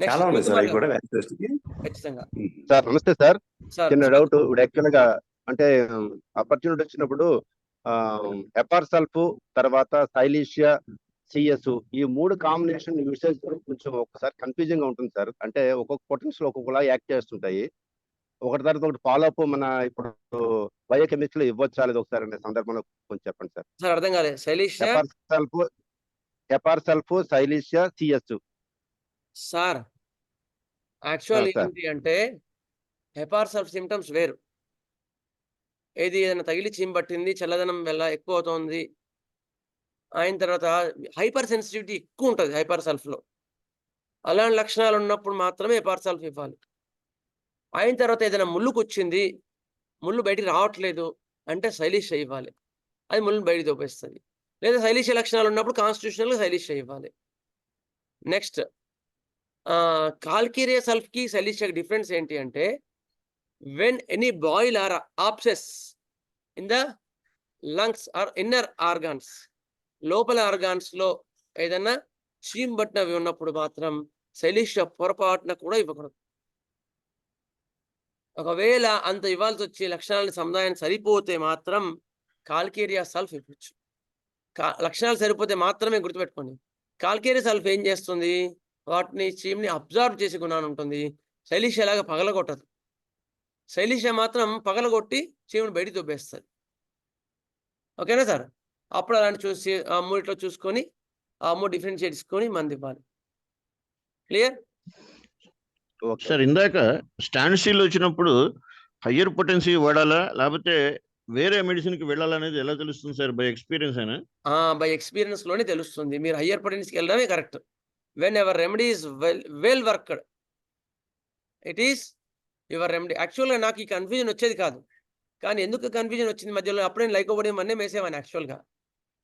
నెక్స్ట్ చాలా ఉన్నాయి సార్ అవి శివకుమార్ కూడా గారు. వ్యాక్సినేషన్‌కి. ఖచ్చితంగా. సార్ నమస్తే సార్. సార్ చిన్న శివ డౌట్. ఇప్పుడు యాక్చువల్ గా అంటే ఆపర్చునిటీ వచ్చినప్పుడు హెపార్ సల్ఫ్, తర్వాత సైలీషియా, సిఎస్ ఈ 3 కాంబినేషన్ యూసేజ్ కొంచెం ఒకసారి కన్ఫ్యూజింగ్ గా ఉంటుంది సార్. అంటే ఒక్కొక్క పొటెన్షియల్ ఒక్కొక్కలా యాక్ట్ చేస్తుంటాయి. ఒకటి తర్వాత ఒకటి ఫాలో అప్ మన ఇప్పుడు బయోకెమిస్ట్రీ ఇవ్వచ్చా లేదు ఒకసారి అనే సందర్భంలో కొంచెం చెప్పండి సార్. సార్ అర్థం కాలేదు. Silicea hepar sulph, silicea, CS. Sir actual sir. ఏంటి అంటే హెపార్ సల్ఫ్ సిమ్టమ్స్ వేరు. ఏదైనా తగిలి చీమ పట్టింది, చల్లదనం వల్ల ఎక్కువ అవుతోంది, అయిన తర్వాత హైపర్ సెన్సిటివిటీ ఎక్కువ ఉంటుంది హైపర్ సల్ఫ్‌లో. అలాంటి లక్షణాలు ఉన్నప్పుడు మాత్రమే హెపార్ సల్ఫ్ ఇవ్వాలి. అయిన తర్వాత ఏదైనా ముల్లుకొచ్చింది, ముల్లు బయటికి రావట్లేదు అంటే సైలీషియా ఇవ్వాలి. అది ముల్లుని బయటికి దొబ్బేస్తది. లేదా సైలీషియా లక్షణాలు ఉన్నప్పుడు కాన్స్టిట్యూషనల్‌గా సైలీషియా ఇవ్వాలి. నెక్స్ట్ కాల్కేరియా సల్ఫ్‌కి సైలీషియాకి డిఫరెన్స్ ఏంటి అంటే when any boil or abscess in the lungs or inner organs, లోపల ఆర్గాన్స్‌లో ఏదైనా చీమ పట్టినవి ఉన్నప్పుడు మాత్రం సైలీషియా పొరపాటున కూడా ఇవ్వకూడదు. ఒకవేళ అంత ఇవ్వాల్సొచ్చి లక్షణాల సముదాయం సరిపోతే మాత్రం కాల్కేరియా సల్ఫ్ ఇవ్వచ్చు. లక్షణాలు సరిపోతే మాత్రమే గుర్తుపెట్టుకోండి. కాల్కేరియా సల్ఫ్ ఏం చేస్తుంది? వాటిని చీమ్‌ని అబ్జార్బ్ చేసే గుణాన్ని ఉంటుంది. సైలీషియా లాగా పగలగొట్టదు. సైలీషియా మాత్రం పగలగొట్టి చీమని బయటికి దొబ్బేస్తది. ఓకేనా సార్? అప్పుడు అలాంటి చూసి ఆ మూడిట్లో చూసుకొని ఆ 3 డిఫరెన్షియేట్ చేసుకొని మందివ్వాలి. క్లియర్? సార్ ఇందాక స్టాండ్ స్టిల్ వచ్చినప్పుడు హయ్యర్ పొటెన్సీ వాడాలా లేకపోతే వేరే మెడిసిన్ కి వెళ్ళాలనేది ఎలా తెలుస్తుంది సార్? బై ఎక్స్పీరియన్స్ అయినా? బై ఎక్స్‌పీరియన్స్‌లోనే తెలుస్తుంది. మీరు హయ్యర్ పొటెన్సీకి వెళ్ళడమే correct. When ever remedy is well worked, it is your remedy. యాక్చువల్‌గా నాకు ఈ కన్‌ఫ్యూజన్ వచ్చేది కాదు. కానీ ఎందుకు కన్‌ఫ్యూజన్ వచ్చింది మధ్యలో? అప్పుడే లైకోపోడియం అన్నీ వేసేవాడిని యాక్చువల్‌గా.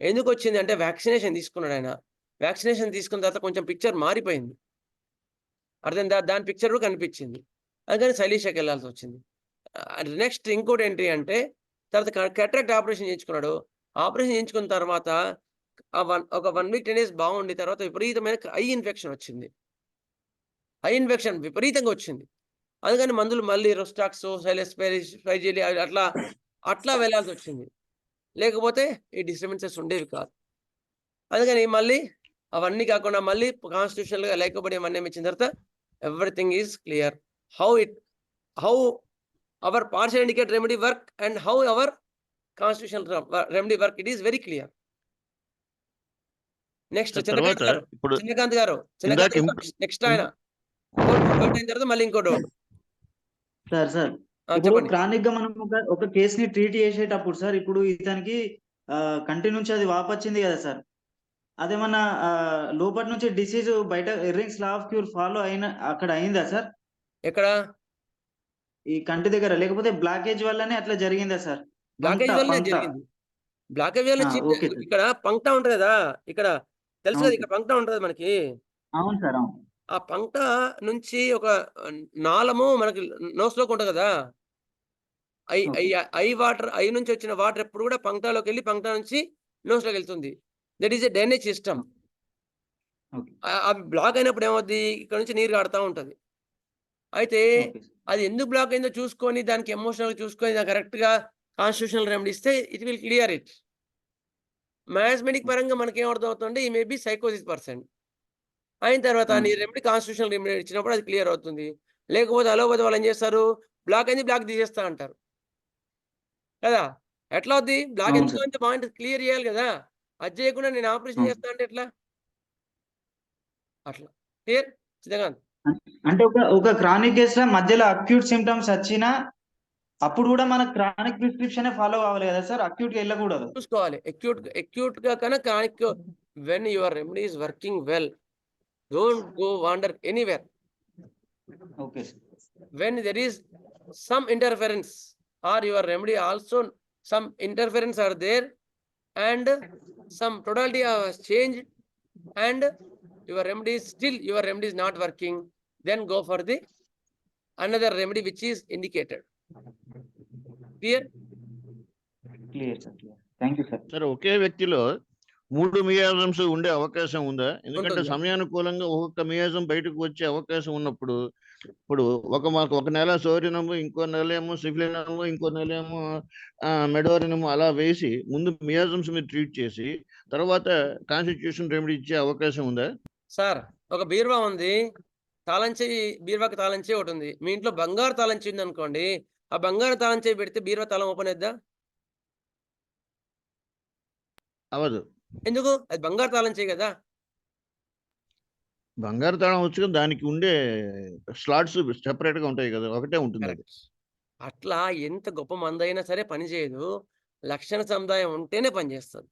ఎందుకొచ్చింది అంటే వ్యాక్సినేషన్ తీసుకున్నాడు ఆయన. వ్యాక్సినేషన్ తీసుకున్న తర్వాత కొంచెం పిక్చర్ మారిపోయింది. అర్థమైందా? దాని పిక్చర్ కూడా కనిపించింది. అందుకని సైలీషియాకి వెళ్ళాల్సొచ్చింది. నెక్స్ట్ ఇంకోటి ఏంటి అంటే తర్వాత క్యాటరాక్ట్ ఆపరేషన్ చేయించుకున్నాడు. ఆపరేషన్ చేయించుకున్న తర్వాత ఒక 1 వీక్ 10 డేస్ బాగుండి తర్వాత విపరీతమైన ఐ ఇన్ఫెక్షన్ వచ్చింది. ఐ ఇన్ఫెక్షన్ విపరీతంగా వచ్చింది. అందుకని మందులు మళ్ళీ రొస్టాక్స్, ఫైజిలి అట్లా వెళ్ళాల్సొచ్చింది. లేకపోతే ఈ డిస్టర్బెన్సెస్ ఉండేవి కాదు. అందుకని మళ్ళీ అవన్నీ కాకుండా మళ్ళీ కాన్స్టిట్యూషనల్‌గా లైకోపోడియం అన్నీ ఇచ్చిన తర్వాత everything is clear. How our partial indicate remedy work and how our constitutional remedy work, it is very clear. Next తర్వాత ఇప్పుడు చంద్రకాంత్ గారు ఇందాక నెక్స్ట్ ఆయన డౌట్ అయిన తర్వాత మళ్ళీ ఇంకో డౌట్. సార్ ఇప్పుడు చెప్పండి. క్రానిక్ గా మనం ఒక కేసుని ట్రీట్ చేసేటప్పుడు సార్, ఇప్పుడు ఇతనికి కంటి నుంచి అది వాపొచ్చింది కదా సార్, అదేమన్నా లోపటి నుంచి డిసీజ్ బయట ఎర్రింగ్స్ లా ఆఫ్ క్యూర్ ఫాలో అక్కడ అయిందా సార్? ఎక్కడ? ఈ కంటి దగ్గర, లేకపోతే బ్లాకేజ్ వల్లనే అట్లా జరిగిందా సార్? బ్లాకేజ్ వల్లనే జరిగింది. బ్లాకేజ్ వల్ల ఓకే సార్. ఇక్కడ పంక్టా ఉంటది కదా, ఇక్కడ తెలుసు కదా, అవును ఇక్కడ పంక్టా ఉంటది మనకి. అవును సార్, అవును. ఆ పంక్టా నుంచి ఒక నాళము మనకి నోస్‌లోకి ఉంటది కదా. ఓకే. ఐ వాటర్, ఐ నుంచి వచ్చిన వాటర్ ఎప్పుడు కూడా పంక్టాలోకి వెళ్ళి పంక్టా నుంచి నోస్‌లోకి వెళ్తుంది. That is a drainage system. Okay. అవి బ్లాక్ అయినప్పుడు ఏమవుద్ది? ఇక్కడ నుంచి నీరు కారుతా ఉంటది. అయితే ఓకే సార్. అది ఎందుకు బ్లాక్ అయిందో చూసుకొని దానికి ఎమోషనల్‌గా చూసుకొని దానికి కరెక్ట్‌గా కాన్స్టిట్యూషనల్ రెమెడీ ఇస్తే it will clear it. Mathematic పరంగా మనకేం అర్థమవుతుందంటే ఈ మే బి సైకోసిస్ పర్సన్. అయిన తర్వాత నీ రెమెడీ కాన్స్టిట్యూషనల్ రెమెడీ ఇచ్చినప్పుడు అది క్లియర్ అవుతుంది. లేకపోతే అలోపతి వాళ్ళు ఏం చేస్తారు? బ్లాక్ అయింది, బ్లాక్ తీసేస్తా అంటారు. కదా! ఎట్లా అవుద్ది? బ్లాక్ అవును ఎందుకు సార్. అయిందో పాయింట్ క్లియర్ చేయాలి కదా! అది చేయకుండా నేను ఆపరేషన్ అవును. చేస్తా అంటే ఎట్లా? అట్లా. క్లియర్? శ్రీకాంత్. అంటే ఒక క్రానిక్ కేసులో మధ్యలో అక్యూట్ సిమ్టమ్స్ వచ్చినా అప్పుడు కూడా మన క్రానిక్ ప్రిస్క్రిప్షనే ఫాలో కావాలి కదా సార్? అక్యూట్‌గా వెళ్ళకూడదు. చూసుకోవాలి. అక్యూట్‌గా కన్నా chronic when your remedy is working well, don't go wander anywhere. Okay sir. When there is some interference or your remedy also some interference are there and some totality has changed and your remedy is not working, then go for the another remedy which is indicated. Clear? Clear sir, clear. Thank you sir. సరే, ఒకే వ్యక్తిలో 3 మియాజమ్స్ ఉండే అవకాశం ఉందా? ఎందుకంటే ఉంటుంది. సమయానుకూలంగా ఒక్కొక్క miasm బయటకు వచ్చే అవకాశం ఉన్నప్పుడు, ఇప్పుడు ఒక నెల సోరినము, ఇంకో నెల ఏమో సిఫిలినము, ఇంకో నెల ఏమో మెడోరినము, అలా వేసి ముందు మియాజమ్స్ మీరు ట్రీట్ చేసి తర్వాత కాన్స్టిట్యూషన్ రెమెడీ ఇచ్చే అవకాశం ఉందా? సార్, ఒక బీరువా ఉంది, తాళం చెయ్యి, బీరువాకి తాళం చెయ్యి ఒకటి ఉంది. మీ ఇంట్లో బంగారు తాళం చెయ్యి ఉంది అనుకోండి, ఆ బంగారు తాళం చెయ్యి పెడితే బీరువా తాళం ఓపెన్ అవుద్దా? అవదు. ఎందుకు? అది బంగారు తాళం చెయ్యి కదా. బంగారు తాళం వచ్చు కదా, దానికి ఉండే స్లాట్స్ సెపరేట్ గా ఉంటాయి కదా, ఒకటే ఉంటుంది అది. అట్లా ఎంత గొప్ప మందైనా సరే పని చేయదు. లక్షణ సముదాయం ఉంటేనే పనిచేస్తుంది.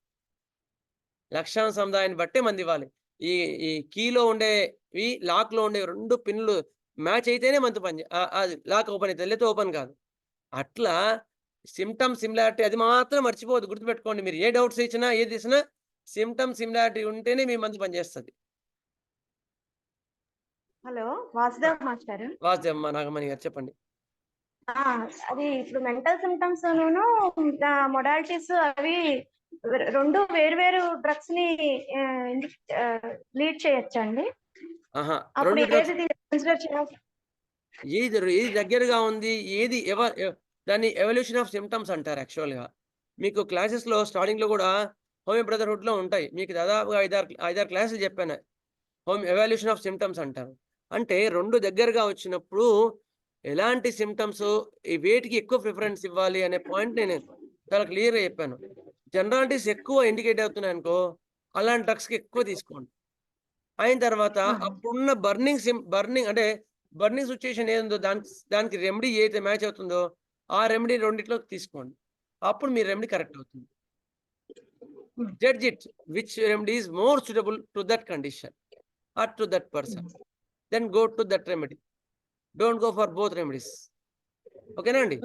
లక్షణ సముదాయాన్ని బట్టే మంది ఇవ్వాలి. ఈ ఈ కీలో ఉండేవి, లాక్ లో ఉండే 2 పిన్లు మ్యాచ్ అయితేనే మంత్ అది లాక్ ఓపెన్ అవుతుంది, లేకపోతే ఓపెన్ కాదు. అట్లా సిమ్టమ్ సిమిలారిటీ అది మాత్రం మర్చిపోవద్దు, గుర్తుపెట్టుకోండి. మీరు ఏ డౌట్స్ ఇచ్చినా ఏది ఇచ్చినా సిమ్టమ్ సిమిలారిటీ ఉంటేనే మీ మందు పనిచేస్తుంది. Hello, Vasudev master. వాసుదేవమ్మ నాగమణి గారు చెప్పండి. అది ఇప్పుడు మెంటల్ సిమ్టమ్స్ మొడాలిటీస్ అవి 2 వేరు డ్రగ్స్ ని లీడ్ చేయొచ్చండి. అప్పుడు ఏది కన్సిడర్ చేయాలి? ఏది దగ్గరగా ఉంది, ఏది దాన్ని ఎవల్యూషన్ ఆఫ్ సిమ్టమ్స్ అంటారు. యాక్చువల్గా మీకు క్లాసెస్లో స్టార్టింగ్లో కూడా హోమియో బ్రదర్హుడ్లో ఉంటాయి. మీకు దాదాపుగా 5-6 క్లాసులు చెప్పాను. ఎవల్యూషన్ ఆఫ్ సిమ్టమ్స్ అంటారు. అంటే 2 దగ్గరగా వచ్చినప్పుడు ఎలాంటి సిమ్టమ్స్, వేటికి ఎక్కువ ప్రిఫరెన్స్ ఇవ్వాలి అనే పాయింట్ నేను చాలా క్లియర్గా చెప్పాను. జనరాలిటీస్ ఎక్కువ ఇండికేట్ అవుతున్నాయి అనుకో, అలాంటి డ్రగ్స్కి ఎక్కువ తీసుకోండి. అయిన తర్వాత అప్పుడున్న బర్నింగ్ సిచ్యుయేషన్ ఏదో దానికి రెమెడీ ఏదైతే మ్యాచ్ అవుతుందో ఆ రెమెడీ రెండిట్లోకి తీసుకోండి. అప్పుడు మీ రెమెడీ కరెక్ట్ అవుతుంది. Judge it which remedy is more suitable to that condition or to that person, then go to that remedy. Don't go for both remedies. ఓకేనా అండి?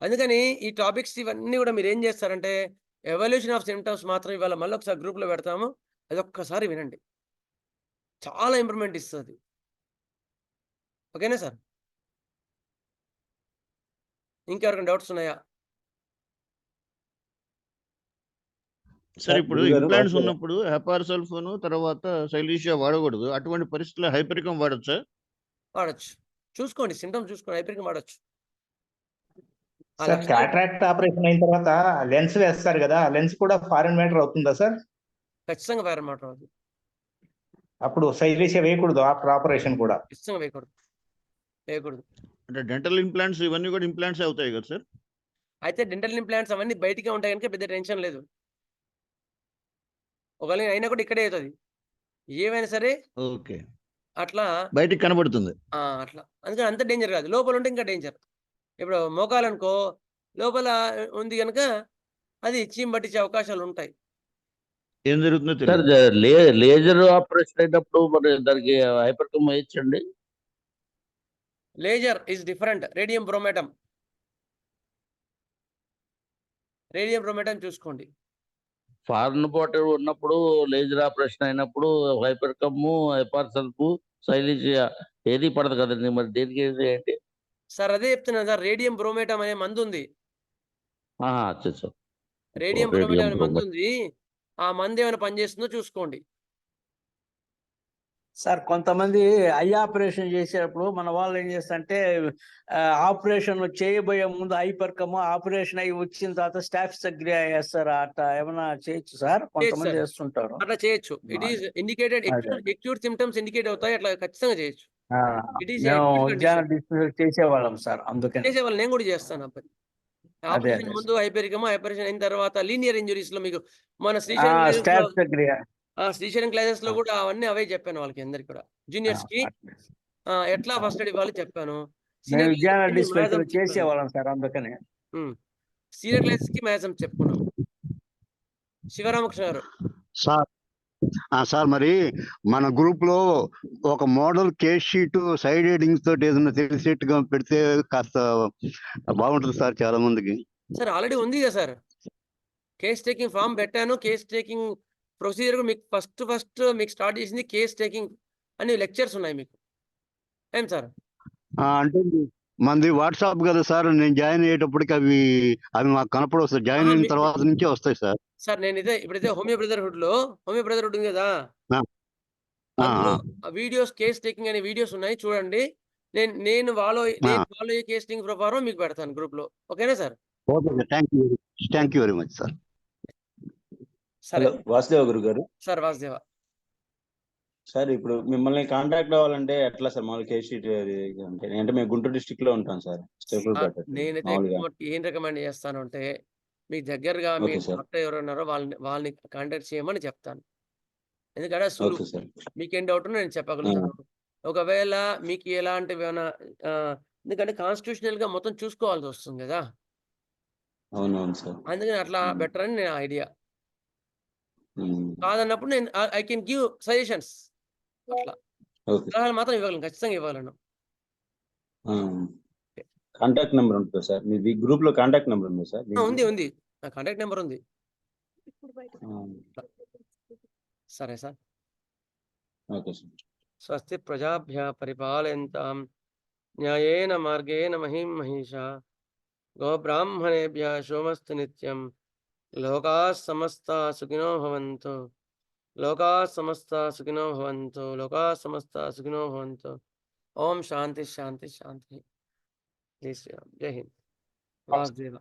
అందుకని ఈ టాపిక్స్ ఇవన్నీ కూడా మీరు ఏం చేస్తారంటే, ఎవల్యూషన్ ఆఫ్ సిమ్టమ్స్ మాత్రం ఇవాళ మళ్ళీ ఒకసారి గ్రూప్లో పెడతాము, అది ఒక్కసారి వినండి, చాలా ఇంప్రూవ్మెంట్ ఇస్తుంది. ఓకేనా సార్? ఇంకెవరికైనా డౌట్స్ ఉన్నాయా? సార్, ఇప్పుడు ఇంప్లాంట్స్ ఉన్నప్పుడు హెపార్సల్ఫోన్ తర్వాత సైలీషియా వాడకూడదు. అటువంటి పరిస్థితుల్లో హైపరికం వాడచ్చా? వాడచ్చు. చూసుకోండి, సిమ్టమ్స్ చూసుకోండి, హైపరికం వాడచ్చు. సార్, క్యాటరాక్ట్ ఆపరేషన్ అయిన తర్వాత లెన్స్ వేస్తారు కదా, లెన్స్ కూడా ఫారెన్ మ్యాటర్ అవుతుందా సార్? ఖచ్చితంగా ఫారెన్ మ్యాటర్ అవుతుంది. అప్పుడు సైలీషియా వేయకూడదు ఆఫ్టర్ ఆపరేషన్ కూడా? ఖచ్చితంగా వేయకూడదు. అంటే డెంటల్ ఇంప్లాంట్స్ ఇవన్నీ కూడా ఇంప్లాంట్స్ అవుతాయి కదా సార్? అయితే డెంటల్ ఇంప్లాంట్స్ అవన్నీ బయటికే ఉంటాయి కనుక పెద్ద టెన్షన్ లేదు. ఒకవేళ అయినా కూడా ఇక్కడే అవుతుంది, ఏమైనా సరే. ఓకే, అట్లా బయటికి కనబడుతుంది. అట్లా అందుకని అంత డేంజర్ కాదు. లోపల ఉంటే ఇంకా డేంజర్. ఇప్పుడు మోకాలనుకో లోపల ఉంది కనుక అది చీమ్ పట్టించే అవకాశాలు ఉంటాయి. ఏం జరుగుతుందో సార్, లేజర్ ఆపరేషన్ అయినప్పుడు మరి దానికి హైపర్కమ్ వేయచ్చండి? Laser is different. Radium bromatum చూసుకోండి. ఫారెన్ బాటిల్ ఉన్నప్పుడు లేజర్ ఆపరేషన్ అయినప్పుడు హైపర్కమ్, హైపార్సల్ఫ్, సైలీషియా ఏది పడదు కదండి, మరి దేనికి ఏంటి సార్? అదే చెప్తున్నాను సార్, రేడియం బ్రోమేటం అనే మందు ఉంది. రేడియం బ్రోమేటం అనే మందు ఉంది. ఆ మందు ఏమైనా పనిచేస్తుందో చూసుకోండి. సార్, కొంతమంది ఐ ఆపరేషన్ చేసేటప్పుడు మన వాళ్ళు ఏం చేస్తారంటే ఆపరేషన్ చేయబోయే ముందు హైపర్కమ్, ఆపరేషన్ అయ్యి వచ్చిన తర్వాత స్టాఫిలాకోకస్ వేస్తారు. అట్లా ఏమైనా చేయొచ్చు సార్? కొంతమంది చేస్తుంటారు. అట్లా చేయొచ్చు. It is indicated. Acute symptoms indicate అవుతాయి, అట్లా ఖచ్చితంగా చేయొచ్చు. చేసేవాళ్ళం సార్, అందుకని చేసేవాళ్ళు. నేను కూడా చేస్తాను. అబ్బాయి ఆపరేషన్ ముందు హైపరికమ్, ఆపరేషన్ అయిన తర్వాత లీనియర్ ఇంజురీస్ లో మీకు మన శ్రీశైలం క్లాసెస్ లో కూడా అవన్నీ అవే చెప్పాను వాళ్ళకి, అందరికి కూడా జూనియర్స్ కి ఎట్లా ఫస్ట్ ఎయిడ్ ఇవ్వాలి చెప్పాను. చేసేవాళ్ళం సార్, అందుకని సీనియర్ క్లాసెస్ కి మ్యాథ్స్ చెప్పుకున్నాం. శివరామకృష్ణ గారు. సార్, మరి మన గ్రూప్ లో ఒక model case sheet side headings తోటి ఏదైనా తెలిసేట్టుగా పెడితే కాస్త బాగుంటుంది సార్ చాలా మందికి. సార్ ఆల్రెడీ ఉంది కదా సార్, కేస్ టేకింగ్ ఫామ్ పెట్టాను. కేస్ టేకింగ్ ప్రొసీజర్ మీకు ఫస్ట్ మీకు స్టార్ట్ చేసింది కేస్ టేకింగ్ అని లెక్చర్స్ ఉన్నాయి మీకు. ఏం సార్? అంటే మనది వాట్సాప్ కదా సార్, నేను జాయిన్ అయ్యేటప్పటికి అవి మాకు కనపడవు సార్, జాయిన్ అయిన తర్వాత నుంచే వస్తాయి సార్. సార్ నేనైతే ఇప్పుడైతే హోమియో బ్రదర్హుడ్ ఉంది కదా, ఆ, ఆ, అందులో ఆ. వీడియోస్ కేస్ టేకింగ్ అనే వీడియోస్ ఉన్నాయి చూడండి. నేను ఫాలో అయ్యే కేస్ టేకింగ్ ప్రకారం మీకు పెడతాను గ్రూప్ లో. ఓకేనా sir? Okay sir, thank you very much sir. సరే హలో వాసుదేవ గురు గారు. సార్. వాసుదేవ సార్ ఇప్పుడు మిమ్మల్ని కాంటాక్ట్ అవ్వాలంటే ఎట్లా సార్? మామూలు కేస్ షీట్ అంటే మేము గుంటూరు డిస్ట్రిక్ట్ లో ఉంటాం సార్, స్టేపుల్పేట నేనైతే మామూలుగా. ఏం రికమెండ్ చేస్తాను అంటే, మీకు దగ్గరగా మీ ఓకే సార్. డాక్టర్ ఎవరు ఉన్నారో వాళ్ళని కాంటాక్ట్ చేయమని చెప్తాను. ఎందుకంటే సులువు. Okay sir. మీకేం డౌట్ ఉన్నా నేను చెప్పగలుగుతాను. ఒకవేళ మీకు ఎలాంటివి ఏమైనా ఎందుకంటే కాన్స్టిట్యూషనల్ గా మొత్తం చూసుకోవాల్సి వస్తుంది కదా, అవునవును సార్. అందుకని అట్లా బెటర్ అని నేను ఐడియా. కాదన్నప్పుడు నేను ఐ కెన్ గివ్ సజెషన్స్. అట్లా సలహాలు మాత్రం ఇవ్వగలను, ఖచ్చితంగా ఇవ్వగలను. కాంటాక్ట్ నెంబర్ ఉంటుందా సార్? మీ గ్రూప్ లో కాంటాక్ట్ నెంబర్ ఉందా సార్? ఉంది. నా కాంటాక్ట్ నెంబర్ ఉంది. సరే సార్. Okay sir. స్వస్తి ప్రజాభ్య పరిపాలయంతాం న్యాయేన మార్గేణ మహిం మహిషా గోబ్రాహ్మణేభ్య సోమస్తు నిత్యం లోకాః సమస్తాః సుఖినో భవంతు. లోకాః సమస్తాః సుఖినో భవంతు. లోకాః సమస్తాః సుఖినో భవంతు. ఓం శాంతి శాంతి శాంతి. జై శ్రీరామ్. జై హింద్. వాసుదేవ.